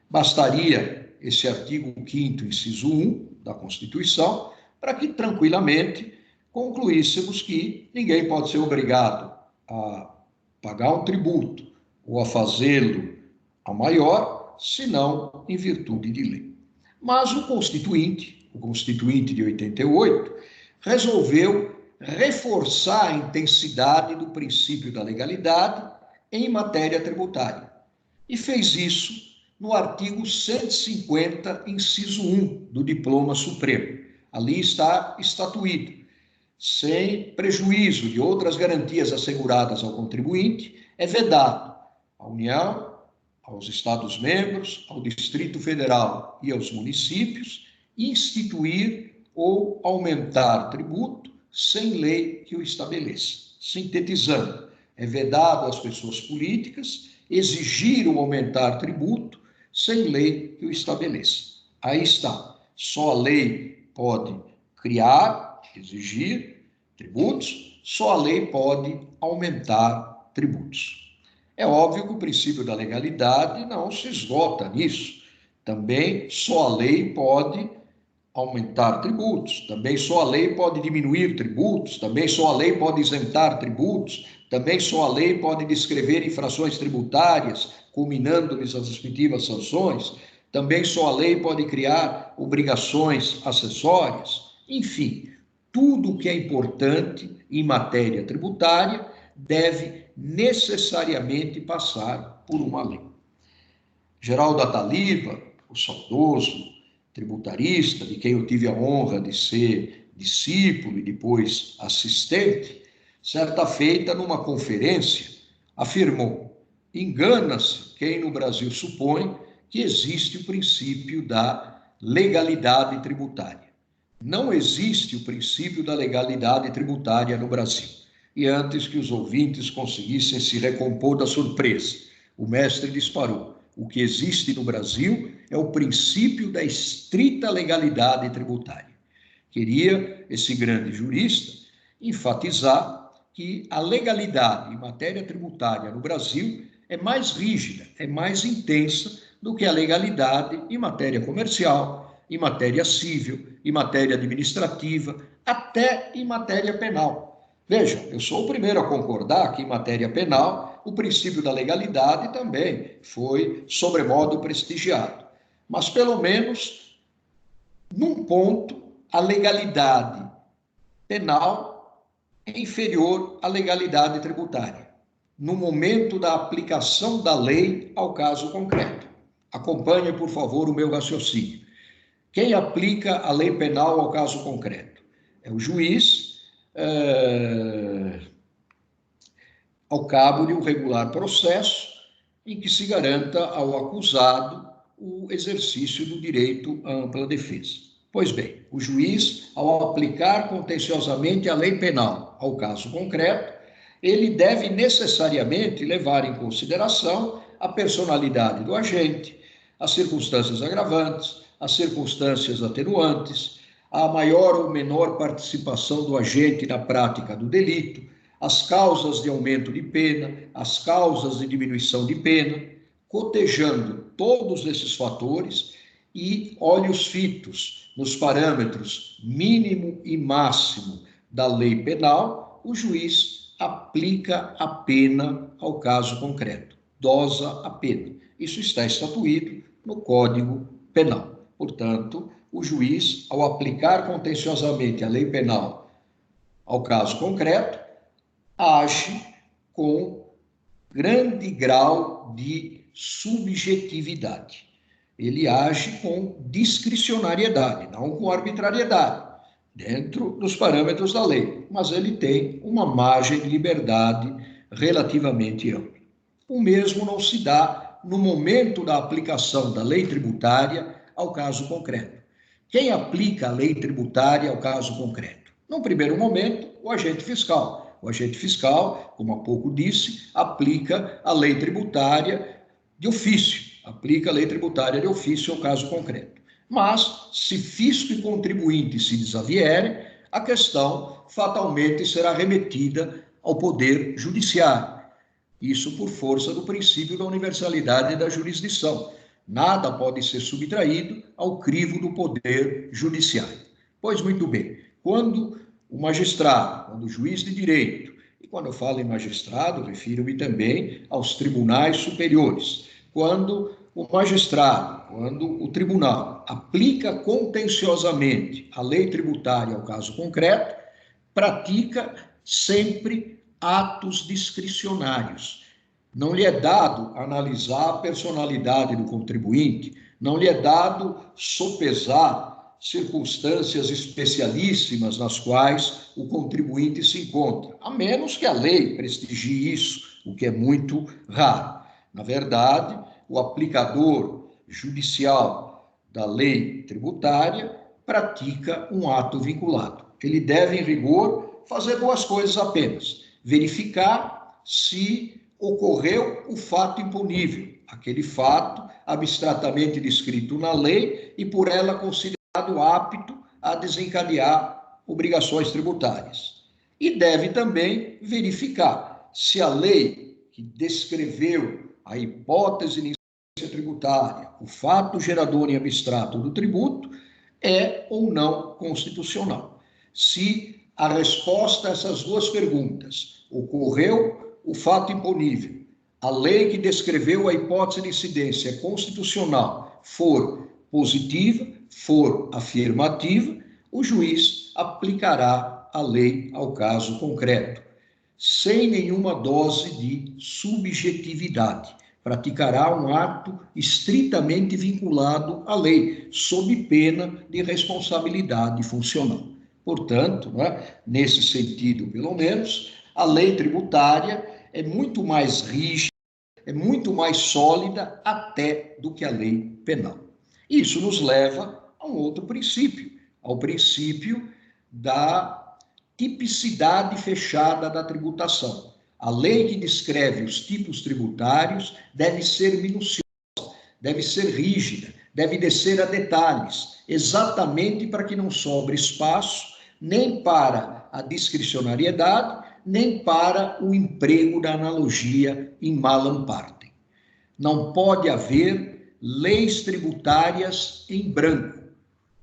Speaker 1: Bastaria esse artigo 5º, inciso 1 da Constituição, para que tranquilamente concluíssemos que ninguém pode ser obrigado a pagar um tributo ou a fazê-lo a maior, senão em virtude de lei. Mas o Constituinte de 88, resolveu reforçar a intensidade do princípio da legalidade em matéria tributária. E fez isso no artigo 150, inciso 1 do Diploma Supremo. Ali está estatuído: sem prejuízo de outras garantias asseguradas ao contribuinte, é vedado à União, aos Estados-membros, ao Distrito Federal e aos municípios instituir ou aumentar tributo sem lei que o estabeleça. Sintetizando, é vedado às pessoas políticas exigir ou aumentar tributo sem lei que o estabeleça. Aí está. Só a lei pode criar, exigir tributos, só a lei pode aumentar tributos. É óbvio que o princípio da legalidade não se esgota nisso. Também só a lei pode aumentar tributos, também só a lei pode diminuir tributos, também só a lei pode isentar tributos, também só a lei pode descrever infrações tributárias, culminando-lhes as respectivas sanções, também só a lei pode criar obrigações acessórias. Enfim, tudo que é importante em matéria tributária deve necessariamente passar por uma lei. Geraldo Ataliba, o saudoso tributarista, de quem eu tive a honra de ser discípulo e depois assistente, certa feita, numa conferência, afirmou: engana-se quem no Brasil supõe que existe o princípio da legalidade tributária. Não existe o princípio da legalidade tributária no Brasil. E antes que os ouvintes conseguissem se recompor da surpresa, o mestre disparou: o que existe no Brasil é o princípio da estrita legalidade tributária. Queria esse grande jurista enfatizar que a legalidade em matéria tributária no Brasil é mais rígida, é mais intensa do que a legalidade em matéria comercial, em matéria civil, em matéria administrativa, até em matéria penal. Veja, eu sou o primeiro a concordar que em matéria penal o princípio da legalidade também foi sobremodo prestigiado. Mas, pelo menos, num ponto, a legalidade penal é inferior à legalidade tributária, no momento da aplicação da lei ao caso concreto. Acompanhe, por favor, o meu raciocínio. Quem aplica a lei penal ao caso concreto? É o juiz, ao cabo de um regular processo em que se garanta ao acusado o exercício do direito à ampla defesa. Pois bem, o juiz, ao aplicar contenciosamente a lei penal ao caso concreto, ele deve necessariamente levar em consideração a personalidade do agente, as circunstâncias agravantes, as circunstâncias atenuantes, a maior ou menor participação do agente na prática do delito, as causas de aumento de pena, as causas de diminuição de pena, cotejando todos esses fatores e olhos fitos nos parâmetros mínimo e máximo da lei penal, o juiz aplica a pena ao caso concreto, dosa a pena. Isso está estatuído no Código Penal. Portanto, o juiz, ao aplicar contenciosamente a lei penal ao caso concreto, age com grande grau de subjetividade. Ele age com discricionariedade, não com arbitrariedade, dentro dos parâmetros da lei, mas ele tem uma margem de liberdade relativamente ampla. O mesmo não se dá no momento da aplicação da lei tributária ao caso concreto. Quem aplica a lei tributária ao caso concreto? No primeiro momento, o agente fiscal. O agente fiscal, como há pouco disse, aplica a lei tributária de ofício, aplica a lei tributária de ofício ao caso concreto. Mas, se fisco e contribuinte se desavierem, a questão fatalmente será remetida ao Poder Judiciário. Isso por força do princípio da universalidade da jurisdição. Nada pode ser subtraído ao crivo do poder judiciário. Pois muito bem, quando o magistrado, quando o juiz de direito, e quando eu falo em magistrado, refiro-me também aos tribunais superiores, quando o magistrado, quando o tribunal aplica contenciosamente a lei tributária ao caso concreto, pratica sempre atos discricionários. Não lhe é dado analisar a personalidade do contribuinte, não lhe é dado sopesar circunstâncias especialíssimas nas quais o contribuinte se encontra, a menos que a lei prestigie isso, o que é muito raro. Na verdade, o aplicador judicial da lei tributária pratica um ato vinculado. Ele deve, em rigor, fazer duas coisas apenas: verificar se ocorreu o fato impunível, aquele fato abstratamente descrito na lei e por ela considerado apto a desencadear obrigações tributárias. E deve também verificar se a lei que descreveu a hipótese de incidência tributária, o fato gerador em abstrato do tributo, é ou não constitucional. Se a resposta a essas duas perguntas, ocorreu o fato impunível, a lei que descreveu a hipótese de incidência constitucional, for positiva, for afirmativa, o juiz aplicará a lei ao caso concreto, sem nenhuma dose de subjetividade. Praticará um ato estritamente vinculado à lei, sob pena de responsabilidade funcional. Portanto, nesse sentido, pelo menos, a lei tributária é muito mais rígida, é muito mais sólida até do que a lei penal. Isso nos leva a um outro princípio, ao princípio da tipicidade fechada da tributação. A lei que descreve os tipos tributários deve ser minuciosa, deve ser rígida, deve descer a detalhes, exatamente para que não sobre espaço nem para a discricionariedade, nem para o emprego da analogia in malam partem. Não pode haver leis tributárias em branco.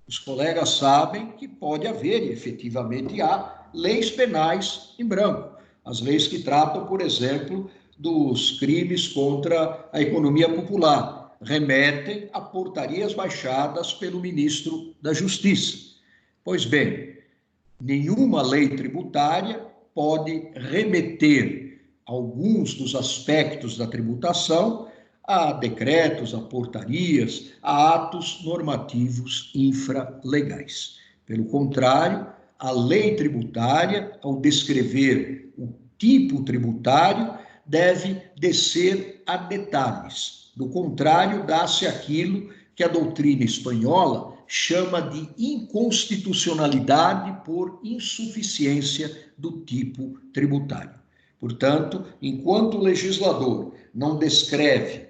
Speaker 1: Os colegas sabem que pode haver, e efetivamente há, leis penais em branco. As leis que tratam, por exemplo, dos crimes contra a economia popular, remetem a portarias baixadas pelo ministro da Justiça. Pois bem, nenhuma lei tributária pode remeter alguns dos aspectos da tributação a decretos, a portarias, a atos normativos infralegais. Pelo contrário, a lei tributária, ao descrever o tipo tributário, deve descer a detalhes. Do contrário, dá-se aquilo que a doutrina espanhola chama de inconstitucionalidade por insuficiência do tipo tributário. Portanto, enquanto o legislador não descreve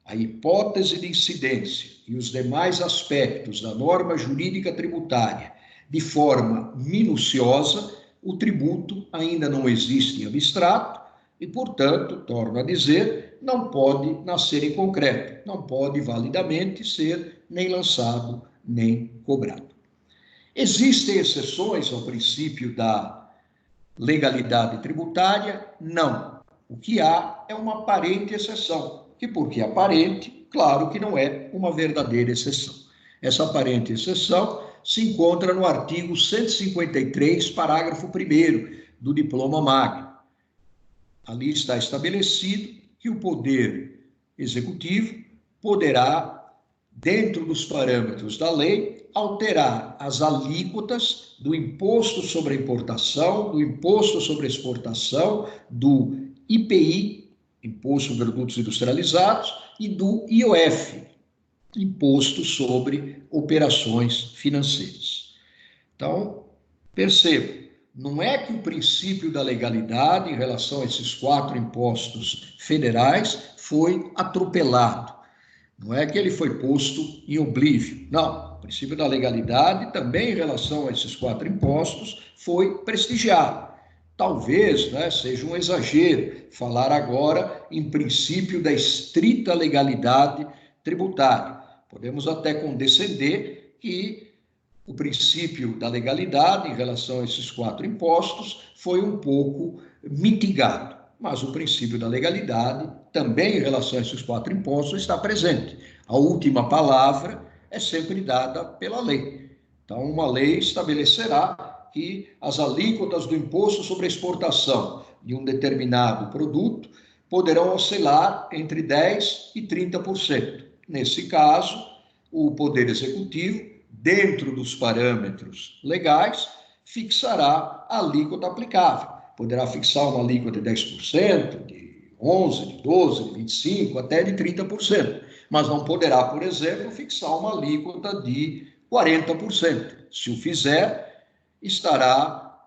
Speaker 1: a hipótese de incidência e os demais aspectos da norma jurídica tributária de forma minuciosa, o tributo ainda não existe em abstrato e, portanto, torno a dizer, não pode nascer em concreto, não pode validamente ser nem lançado nem cobrado. Existem exceções ao princípio da legalidade tributária? Não. O que há é uma aparente exceção, que porque aparente, claro que não é uma verdadeira exceção. Essa aparente exceção se encontra no artigo 153, parágrafo 1º do Diploma Magno. Ali está estabelecido que o Poder Executivo poderá, dentro dos parâmetros da lei, alterar as alíquotas do imposto sobre a importação, do imposto sobre a exportação, do IPI, Imposto sobre Produtos Industrializados, e do IOF, Imposto sobre Operações Financeiras. Então, perceba, não é que o princípio da legalidade em relação a esses 4 impostos federais foi atropelado. Não é que ele foi posto em oblívio. Não, o princípio da legalidade também em relação a esses 4 impostos foi prestigiado. Talvez, seja um exagero falar agora em princípio da estrita legalidade tributária. Podemos até condescender que o princípio da legalidade em relação a esses 4 impostos foi um pouco mitigado, mas o princípio da legalidade também em relação a esses 4 impostos está presente. A última palavra é sempre dada pela lei. Então, uma lei estabelecerá que as alíquotas do imposto sobre a exportação de um determinado produto poderão oscilar entre 10% e 30%. Nesse caso, o Poder Executivo, dentro dos parâmetros legais, fixará a alíquota aplicável. Poderá fixar uma alíquota de 10%, de 11%, de 12%, de 25%, até de 30%. Mas não poderá, por exemplo, fixar uma alíquota de 40%. Se o fizer, estará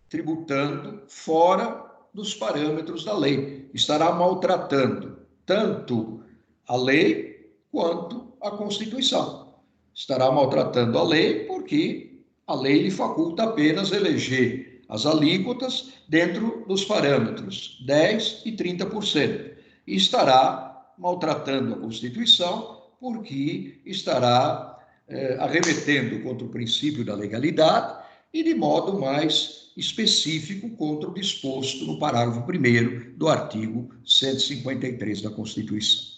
Speaker 1: tributando fora dos parâmetros da lei. Estará maltratando tanto a lei quanto a Constituição. Estará maltratando a lei porque a lei lhe faculta apenas eleger as alíquotas dentro dos parâmetros 10% e 30%. E estará maltratando a Constituição porque estará arremetendo contra o princípio da legalidade e de modo mais específico contra o disposto no parágrafo 1º do artigo 153 da Constituição.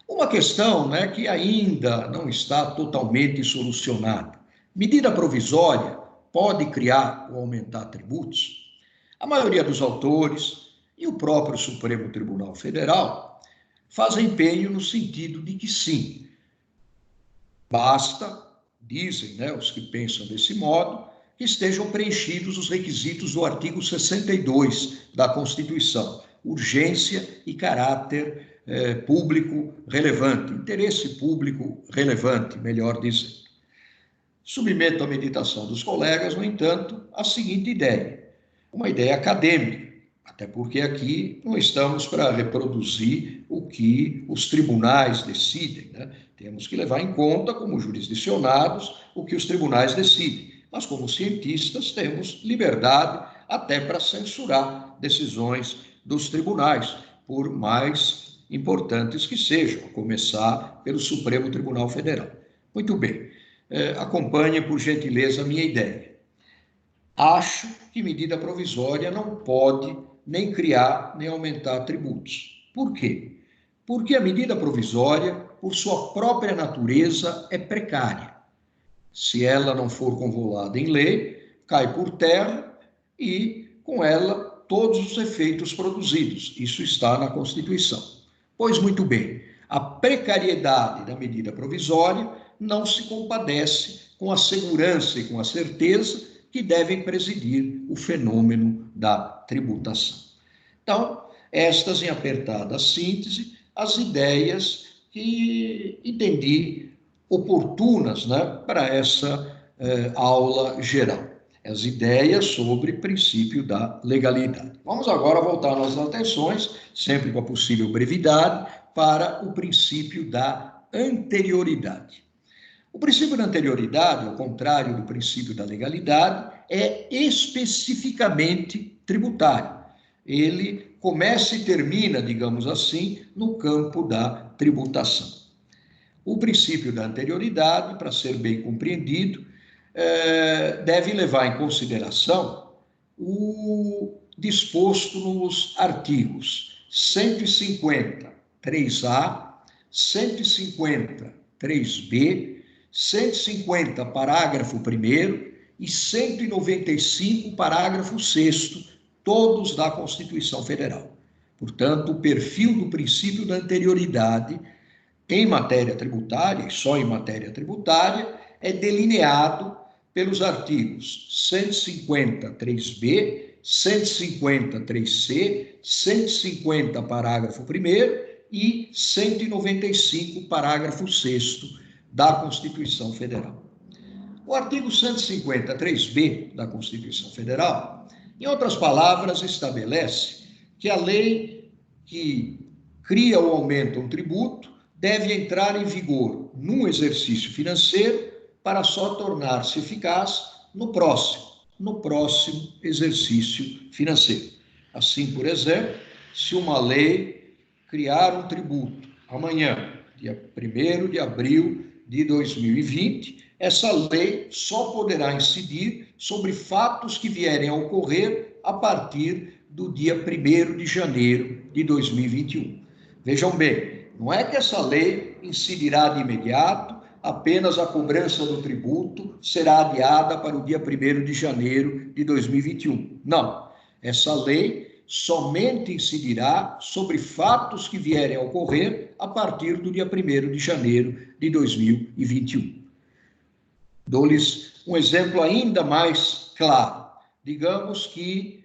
Speaker 1: Uma questão, que ainda não está totalmente solucionada. Medida provisória pode criar ou aumentar tributos? A maioria dos autores e o próprio Supremo Tribunal Federal fazem empenho no sentido de que sim. Basta, dizem os que pensam desse modo, que estejam preenchidos os requisitos do artigo 62 da Constituição, urgência e caráter público relevante, interesse público relevante, melhor dizendo. Submeto à meditação dos colegas, no entanto, a seguinte ideia, uma ideia acadêmica, até porque aqui não estamos para reproduzir o que os tribunais decidem, Temos que levar em conta, como jurisdicionados, o que os tribunais decidem. Mas, como cientistas, temos liberdade até para censurar decisões dos tribunais, por mais importantes que sejam, a começar pelo Supremo Tribunal Federal. Muito bem, acompanhe, por gentileza, a minha ideia. Acho que medida provisória não pode nem criar nem aumentar tributos. Por quê? Porque a medida provisória, por sua própria natureza, é precária. Se ela não for convolada em lei, cai por terra e, com ela, todos os efeitos produzidos. Isso está na Constituição. Pois muito bem, a precariedade da medida provisória não se compadece com a segurança e com a certeza que devem presidir o fenômeno da tributação. Então, estas, em apertada síntese, as ideias que entendi oportunas para essa aula geral. As ideias sobre princípio da legalidade. Vamos agora voltar nossas atenções, sempre com a possível brevidade, para o princípio da anterioridade. O princípio da anterioridade, ao contrário do princípio da legalidade, é especificamente tributário. Ele começa e termina, digamos assim, no campo da tributação. O princípio da anterioridade, para ser bem compreendido, deve levar em consideração o disposto nos artigos 150, 3A, 150, 3B, 150, parágrafo 1º e 195, parágrafo 6º, todos da Constituição Federal. Portanto, o perfil do princípio da anterioridade em matéria tributária, e só em matéria tributária, é delineado pelos artigos 150, 3B, 150, 3C, 150, parágrafo 1º e 195, parágrafo 6º da Constituição Federal. O artigo 150, 3B da Constituição Federal, em outras palavras, estabelece que a lei que cria ou aumenta um tributo deve entrar em vigor num exercício financeiro para só tornar-se eficaz no próximo exercício financeiro. Assim, por exemplo, se uma lei criar um tributo amanhã, dia 1º de abril de 2020, essa lei só poderá incidir sobre fatos que vierem a ocorrer a partir do dia 1º de janeiro de 2021. Vejam bem, não é que essa lei incidirá de imediato, apenas a cobrança do tributo será adiada para o dia 1º de janeiro de 2021. Não, essa lei somente incidirá sobre fatos que vierem a ocorrer a partir do dia 1º de janeiro de 2021. Dou-lhes um exemplo ainda mais claro. Digamos que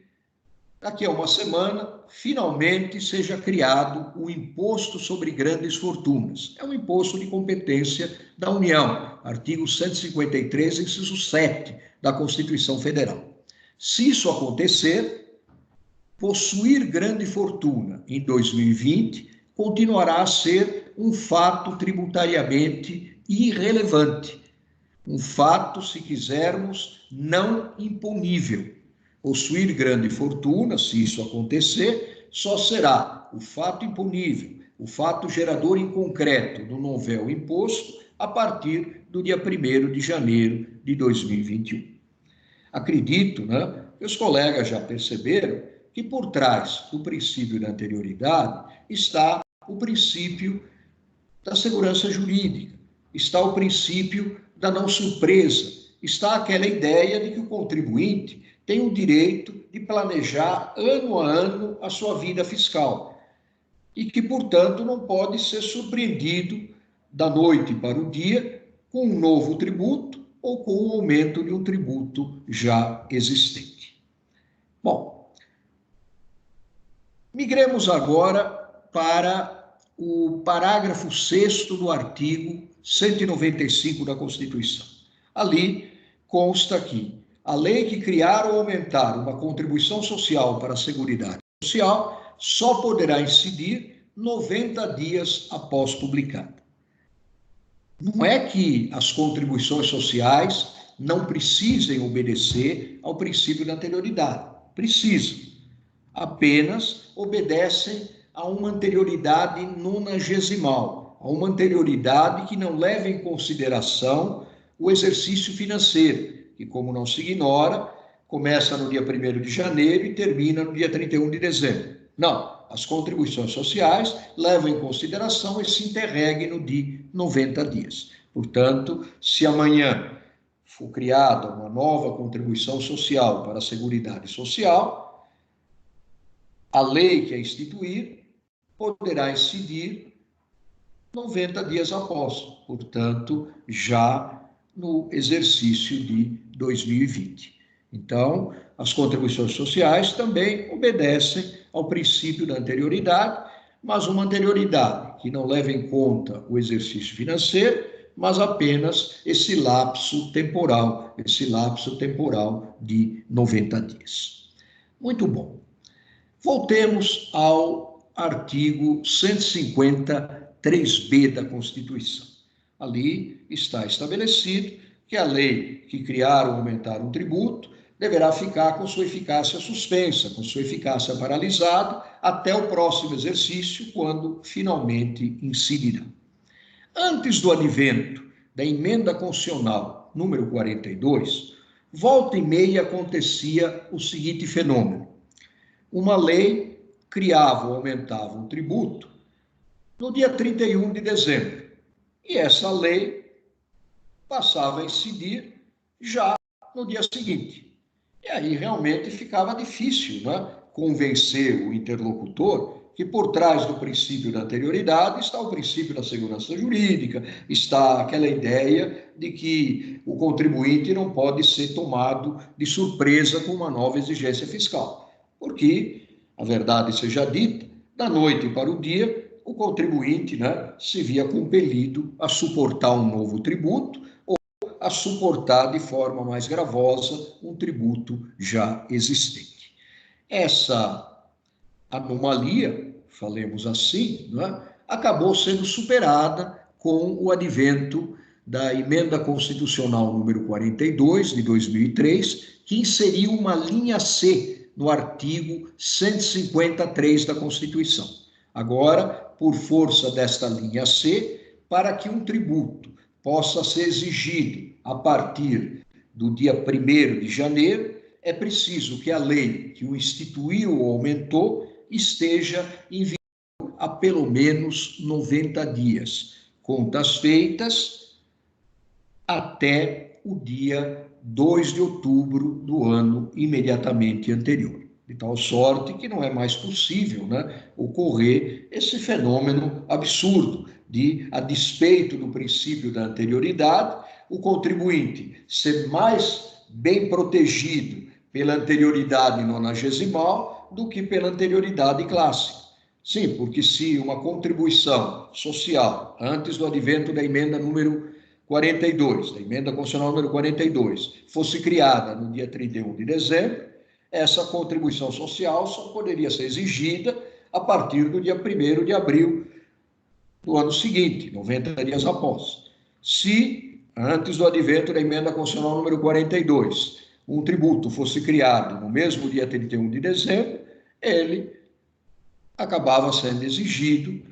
Speaker 1: daqui a uma semana, finalmente seja criado o Imposto sobre Grandes Fortunas. É um imposto de competência da União, artigo 153, inciso 7 da Constituição Federal. Se isso acontecer, possuir grande fortuna em 2020 continuará a ser um fato tributariamente irrelevante, um fato, se quisermos, não imponível. Possuir grande fortuna, se isso acontecer, só será o fato imponível, o fato gerador em concreto do novel imposto a partir do dia 1º de janeiro de 2021. Acredito, que os colegas já perceberam que por trás do princípio da anterioridade está o princípio da segurança jurídica, está o princípio da não surpresa, está aquela ideia de que o contribuinte tem o direito de planejar ano a ano a sua vida fiscal e que, portanto, não pode ser surpreendido da noite para o dia com um novo tributo ou com o aumento de um tributo já existente. Bom, migremos agora para o parágrafo 6º do artigo 195 da Constituição. Ali consta que a lei que criar ou aumentar uma contribuição social para a Seguridade Social só poderá incidir 90 dias após publicada. Não é que as contribuições sociais não precisem obedecer ao princípio da anterioridade. Precisam. Apenas obedecem a uma anterioridade nonagesimal, a uma anterioridade que não leva em consideração o exercício financeiro, que, como não se ignora, começa no dia 1º de janeiro e termina no dia 31 de dezembro. Não, as contribuições sociais levam em consideração esse interregno de 90 dias. Portanto, se amanhã for criada uma nova contribuição social para a Seguridade Social, a lei que a instituir poderá incidir 90 dias após, portanto, já no exercício de 2020. Então, as contribuições sociais também obedecem ao princípio da anterioridade, mas uma anterioridade que não leva em conta o exercício financeiro, mas apenas esse lapso temporal de 90 dias. Muito bom. Voltemos ao artigo 153b da Constituição. Ali está estabelecido que a lei que criar ou aumentar um tributo deverá ficar com sua eficácia suspensa, com sua eficácia paralisada, até o próximo exercício, quando finalmente incidirá. Antes do advento da emenda constitucional número 42, volta e meia acontecia o seguinte fenômeno. Uma lei criava ou aumentava um tributo no dia 31 de dezembro. E essa lei passava a incidir já no dia seguinte. E aí realmente ficava difícil, convencer o interlocutor que por trás do princípio da anterioridade está o princípio da segurança jurídica, está aquela ideia de que o contribuinte não pode ser tomado de surpresa com uma nova exigência fiscal. Porque, a verdade seja dita, da noite para o dia, o contribuinte se via compelido a suportar um novo tributo ou a suportar de forma mais gravosa um tributo já existente. Essa anomalia, falemos assim, acabou sendo superada com o advento da emenda constitucional número 42 de 2003, que inseriu uma linha C no artigo 153 da Constituição. Agora, por força desta linha C, para que um tributo possa ser exigido a partir do dia 1º de janeiro, é preciso que a lei que o instituiu ou aumentou esteja em vigor há pelo menos 90 dias, contas feitas até o dia 2 de outubro do ano imediatamente anterior. De tal sorte que não é mais possível, né, ocorrer esse fenômeno absurdo de, a despeito do princípio da anterioridade, o contribuinte ser mais bem protegido pela anterioridade nonagesimal do que pela anterioridade clássica. Sim, porque se uma contribuição social, antes do advento da emenda número 42, da emenda constitucional número 42, fosse criada no dia 31 de dezembro, essa contribuição social só poderia ser exigida a partir do dia 1º de abril do ano seguinte, 90 dias após. Se, antes do advento da emenda constitucional número 42, um tributo fosse criado no mesmo dia 31 de dezembro, ele acabava sendo exigido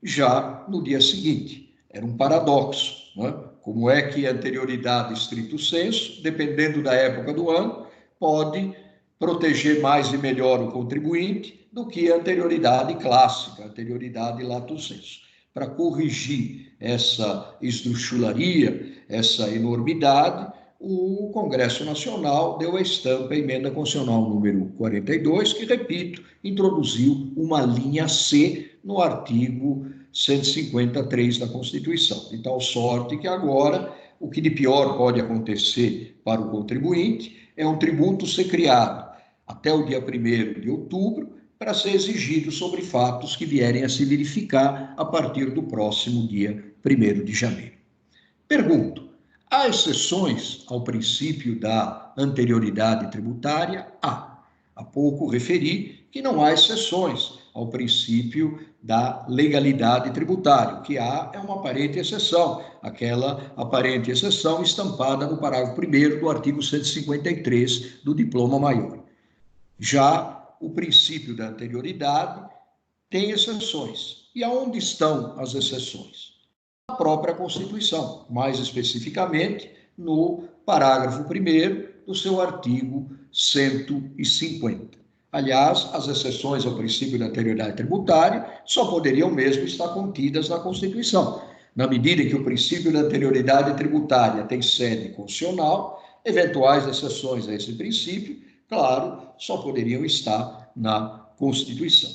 Speaker 1: já no dia seguinte. Era um paradoxo, não é? Como é que a anterioridade stricto sensu, dependendo da época do ano, pode proteger mais e melhor o contribuinte do que a anterioridade clássica, a anterioridade lato sensu. Para corrigir essa esdrúxularia, essa enormidade, o Congresso Nacional deu a estampa à emenda constitucional número 42, que, repito, introduziu uma linha C no artigo 153 da Constituição, de tal sorte que agora o que de pior pode acontecer para o contribuinte é um tributo ser criado até o dia 1º de outubro para ser exigido sobre fatos que vierem a se verificar a partir do próximo dia 1º de janeiro. Pergunto: há exceções ao princípio da anterioridade tributária? Há pouco referi que não há exceções ao princípio da legalidade tributária. O que há é uma aparente exceção, aquela aparente exceção estampada no parágrafo 1º do artigo 153 do Diploma Maior. Já o princípio da anterioridade tem exceções. E aonde estão as exceções? Na própria Constituição, mais especificamente no parágrafo 1º do seu artigo 150. Aliás, as exceções ao princípio da anterioridade tributária só poderiam mesmo estar contidas na Constituição. Na medida em que o princípio da anterioridade tributária tem sede constitucional, eventuais exceções a esse princípio, claro, só poderiam estar na Constituição.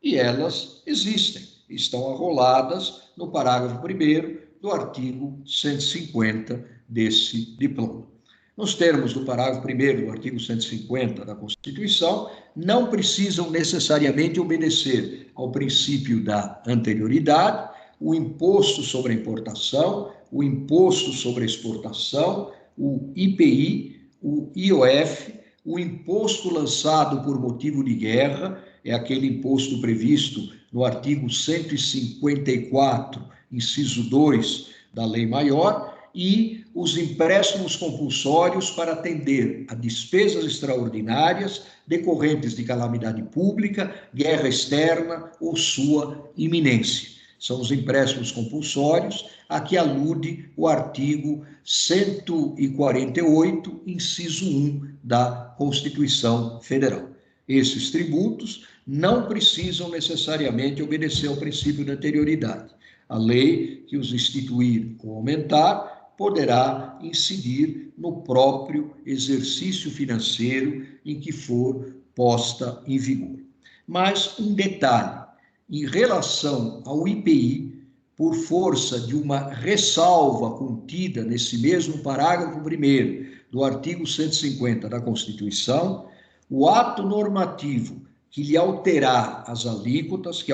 Speaker 1: E elas existem, estão arroladas no parágrafo 1º do artigo 150 desse diploma. Nos termos do parágrafo 1º do artigo 150 da Constituição, não precisam necessariamente obedecer ao princípio da anterioridade o imposto sobre a importação, o imposto sobre a exportação, o IPI, o IOF, o imposto lançado por motivo de guerra, é aquele imposto previsto no artigo 154, inciso 2 da Lei Maior, e os empréstimos compulsórios para atender a despesas extraordinárias decorrentes de calamidade pública, guerra externa ou sua iminência. São os empréstimos compulsórios a que alude o artigo 148, inciso 1 da Constituição Federal. Esses tributos não precisam necessariamente obedecer ao princípio da anterioridade. A lei que os instituir ou aumentar poderá incidir no próprio exercício financeiro em que for posta em vigor. Mas um detalhe, em relação ao IPI, por força de uma ressalva contida nesse mesmo parágrafo 1º do artigo 150 da Constituição, o ato normativo que lhe alterar as alíquotas,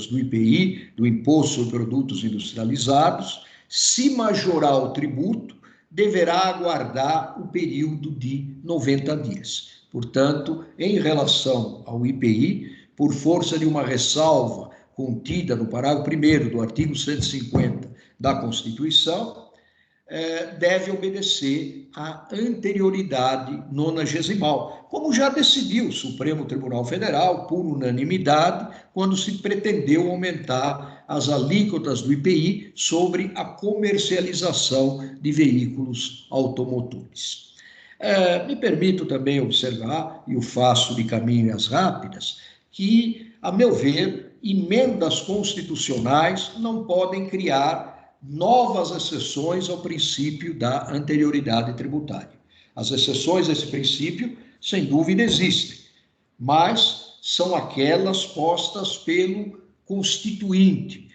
Speaker 1: do IPI, do Imposto sobre Produtos Industrializados, se majorar o tributo, deverá aguardar o período de 90 dias. Portanto, em relação ao IPI, por força de uma ressalva contida no parágrafo 1º do artigo 150 da Constituição, deve obedecer à anterioridade nonagesimal, como já decidiu o Supremo Tribunal Federal, por unanimidade, quando se pretendeu aumentar as alíquotas do IPI sobre a comercialização de veículos automotores. Me permito também observar, e o faço de caminhas rápidas, que, a meu ver, emendas constitucionais não podem criar novas exceções ao princípio da anterioridade tributária. As exceções a esse princípio, sem dúvida, existem, mas são aquelas postas pelo Constituinte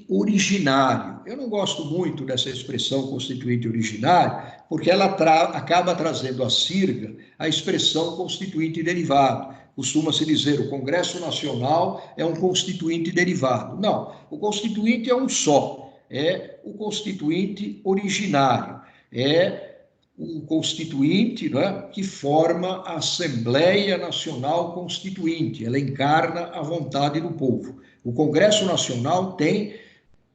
Speaker 1: originário. Eu não gosto muito dessa expressão Constituinte originário, porque ela acaba trazendo à sirga a expressão Constituinte derivado. Costuma-se dizer o Congresso Nacional é um Constituinte derivado. Não, o Constituinte é um só, é o Constituinte originário, é o Constituinte, né, que forma a Assembleia Nacional Constituinte, ela encarna a vontade do povo. O Congresso Nacional tem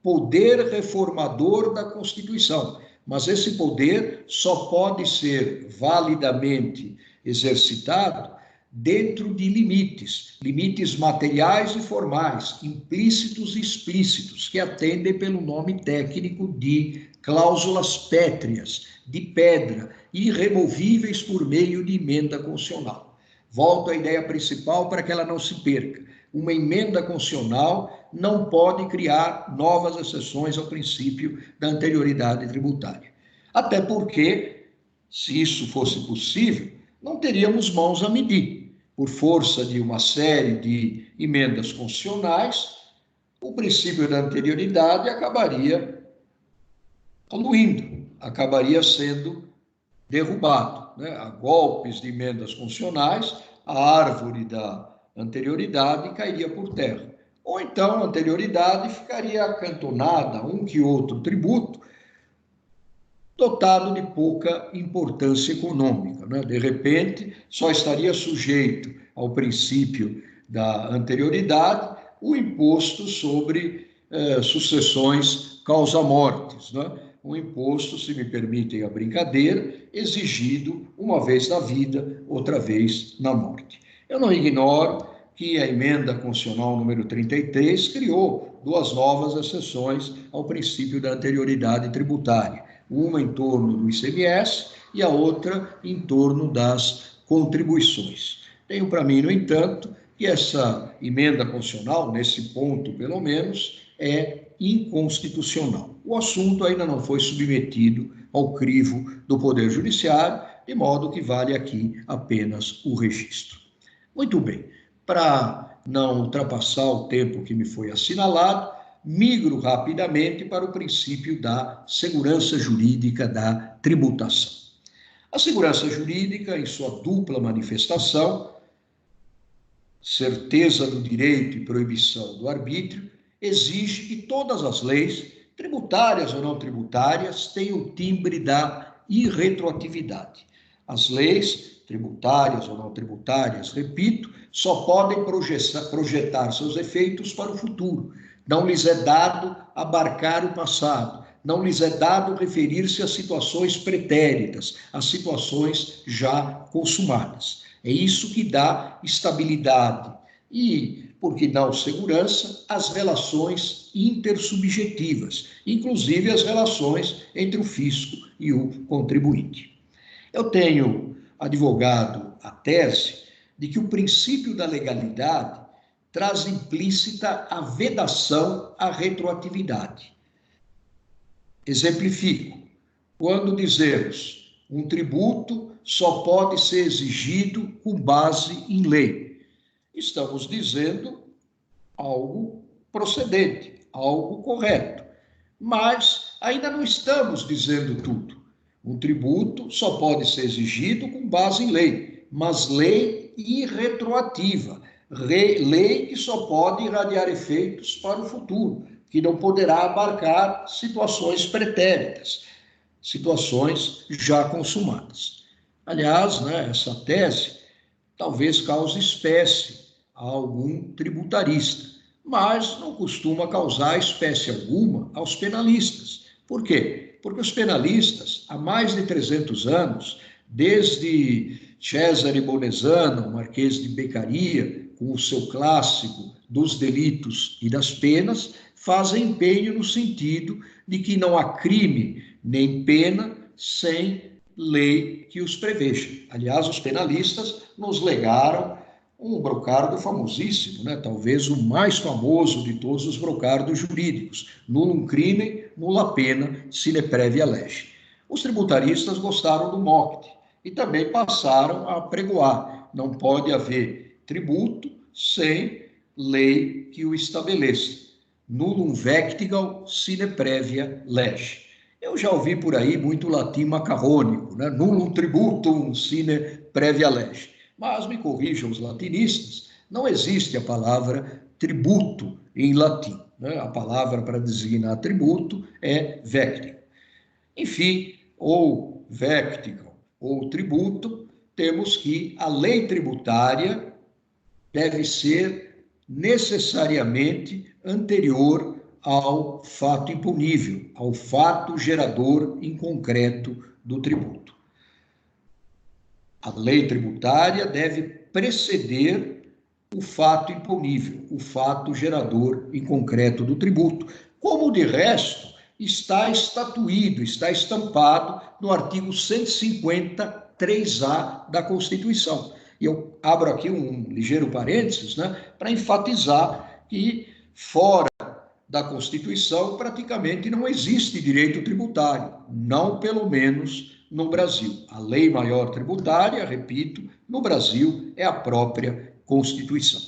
Speaker 1: poder reformador da Constituição, mas esse poder só pode ser validamente exercitado dentro de limites materiais e formais, implícitos e explícitos, que atendem pelo nome técnico de cláusulas pétreas, de pedra, irremovíveis por meio de emenda constitucional. Volto à ideia principal para que ela não se perca. Uma emenda constitucional não pode criar novas exceções ao princípio da anterioridade tributária. Até porque, se isso fosse possível, não teríamos mãos a medir. Por força de uma série de emendas constitucionais, o princípio da anterioridade acabaria poluindo, acabaria sendo derrubado, né? A golpes de emendas constitucionais, a árvore da anterioridade cairia por terra. Ou então a anterioridade ficaria acantonada, um que outro tributo, dotado de pouca importância econômica, né? De repente, só estaria sujeito ao princípio da anterioridade o imposto sobre sucessões causa-mortes, né? Um imposto, se me permitem a brincadeira, exigido uma vez na vida, outra vez na morte. Eu não ignoro que a emenda constitucional número 33 criou duas novas exceções ao princípio da anterioridade tributária, uma em torno do ICMS e a outra em torno das contribuições. Tenho para mim, no entanto, que essa emenda constitucional, nesse ponto pelo menos, é inconstitucional. O assunto ainda não foi submetido ao crivo do Poder Judiciário, de modo que vale aqui apenas o registro. Muito bem, para não ultrapassar o tempo que me foi assinalado, migro rapidamente para o princípio da segurança jurídica da tributação. A segurança jurídica, em sua dupla manifestação, certeza do direito e proibição do arbítrio, exige que todas as leis, tributárias ou não tributárias, tenham o timbre da irretroatividade. As leis, tributárias ou não tributárias, repito, só podem projetar seus efeitos para o futuro. Não lhes é dado abarcar o passado, não lhes é dado referir-se a situações pretéritas, a situações já consumadas. É isso que dá estabilidade e, por que não segurança, às relações intersubjetivas, inclusive as relações entre o fisco e o contribuinte. Eu tenho advogado a tese de que o princípio da legalidade traz implícita a vedação à retroatividade. Exemplifico. Quando dizemos um tributo só pode ser exigido com base em lei, estamos dizendo algo procedente, algo correto, mas ainda não estamos dizendo tudo. Um tributo só pode ser exigido com base em lei, mas lei irretroativa, lei que só pode irradiar efeitos para o futuro, que não poderá abarcar situações pretéritas, situações já consumadas. Aliás, né, essa tese talvez cause espécie a algum tributarista, mas não costuma causar espécie alguma aos penalistas, Por quê? Porque os penalistas, há mais de 300 anos, desde Cesare Bonezano, Marquês de Beccaria, com o seu clássico dos delitos e das penas, fazem empenho no sentido de que não há crime nem pena sem lei que os preveja. Aliás, os penalistas nos legaram um brocardo famosíssimo, né? Talvez o mais famoso de todos os brocardos jurídicos: nullum crimen, nulla pena, sine previa lege. Os tributaristas gostaram do mote e também passaram a pregoar: não pode haver tributo sem lei que o estabeleça. Nullum vectigal, sine previa lege. Eu já ouvi por aí muito latim macarrônico, né? Nullum tributum sine previa lege. Mas me corrijam os latinistas, não existe a palavra tributo em latim, né? A palavra para designar tributo é vectigal. Enfim, ou vectigal ou tributo, temos que a lei tributária deve ser necessariamente anterior ao fato imponível, ao fato gerador em concreto do tributo. A lei tributária deve preceder o fato imponível, o fato gerador em concreto do tributo, como de resto está estatuído, está estampado no artigo 153A da Constituição. E eu abro aqui um ligeiro parênteses, né, para enfatizar que fora da Constituição praticamente não existe direito tributário, não pelo menos no Brasil. A lei maior tributária, repito, no Brasil é a própria Constituição.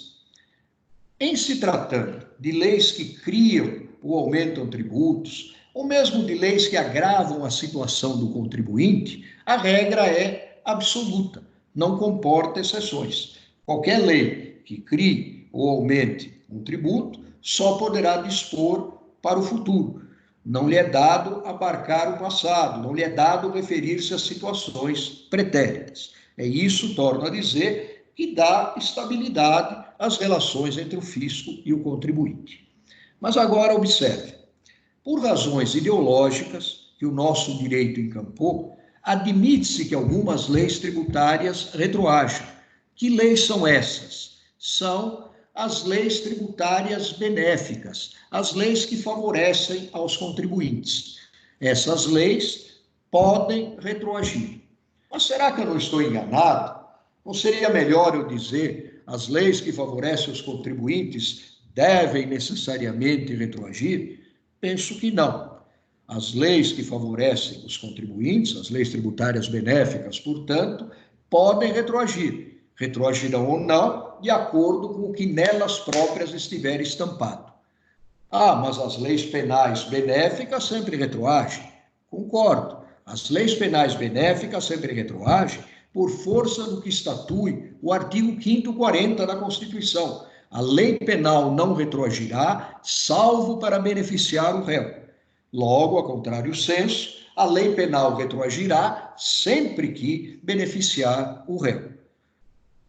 Speaker 1: Em se tratando de leis que criam ou aumentam tributos, ou mesmo de leis que agravam a situação do contribuinte, a regra é absoluta, não comporta exceções. Qualquer lei que crie ou aumente um tributo só poderá dispor para o futuro. Não lhe é dado abarcar o passado, não lhe é dado referir-se a situações pretéritas. É isso, torno a dizer, que dá estabilidade às relações entre o fisco e o contribuinte. Mas agora observe, por razões ideológicas que o nosso direito encampou, admite-se que algumas leis tributárias retroajam. Que leis são essas? São as leis tributárias benéficas, as leis que favorecem aos contribuintes. Essas leis podem retroagir. Mas será que eu não estou enganado? Não seria melhor eu dizer as leis que favorecem os contribuintes devem necessariamente retroagir? Penso que não. As leis que favorecem os contribuintes, as leis tributárias benéficas, portanto, podem retroagir. Retroagirão ou não, de acordo com o que nelas próprias estiver estampado. Ah, mas as leis penais benéficas sempre retroagem. Concordo. As leis penais benéficas sempre retroagem por força do que estatui o artigo 5º 40 da Constituição. A lei penal não retroagirá, salvo para beneficiar o réu. Logo, a contrário senso, a lei penal retroagirá sempre que beneficiar o réu.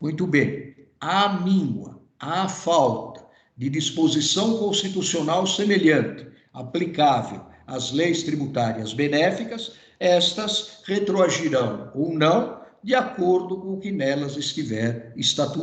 Speaker 1: Muito bem, à míngua, à falta de disposição constitucional semelhante, aplicável às leis tributárias benéficas, estas retroagirão ou não, de acordo com o que nelas estiver estatuído.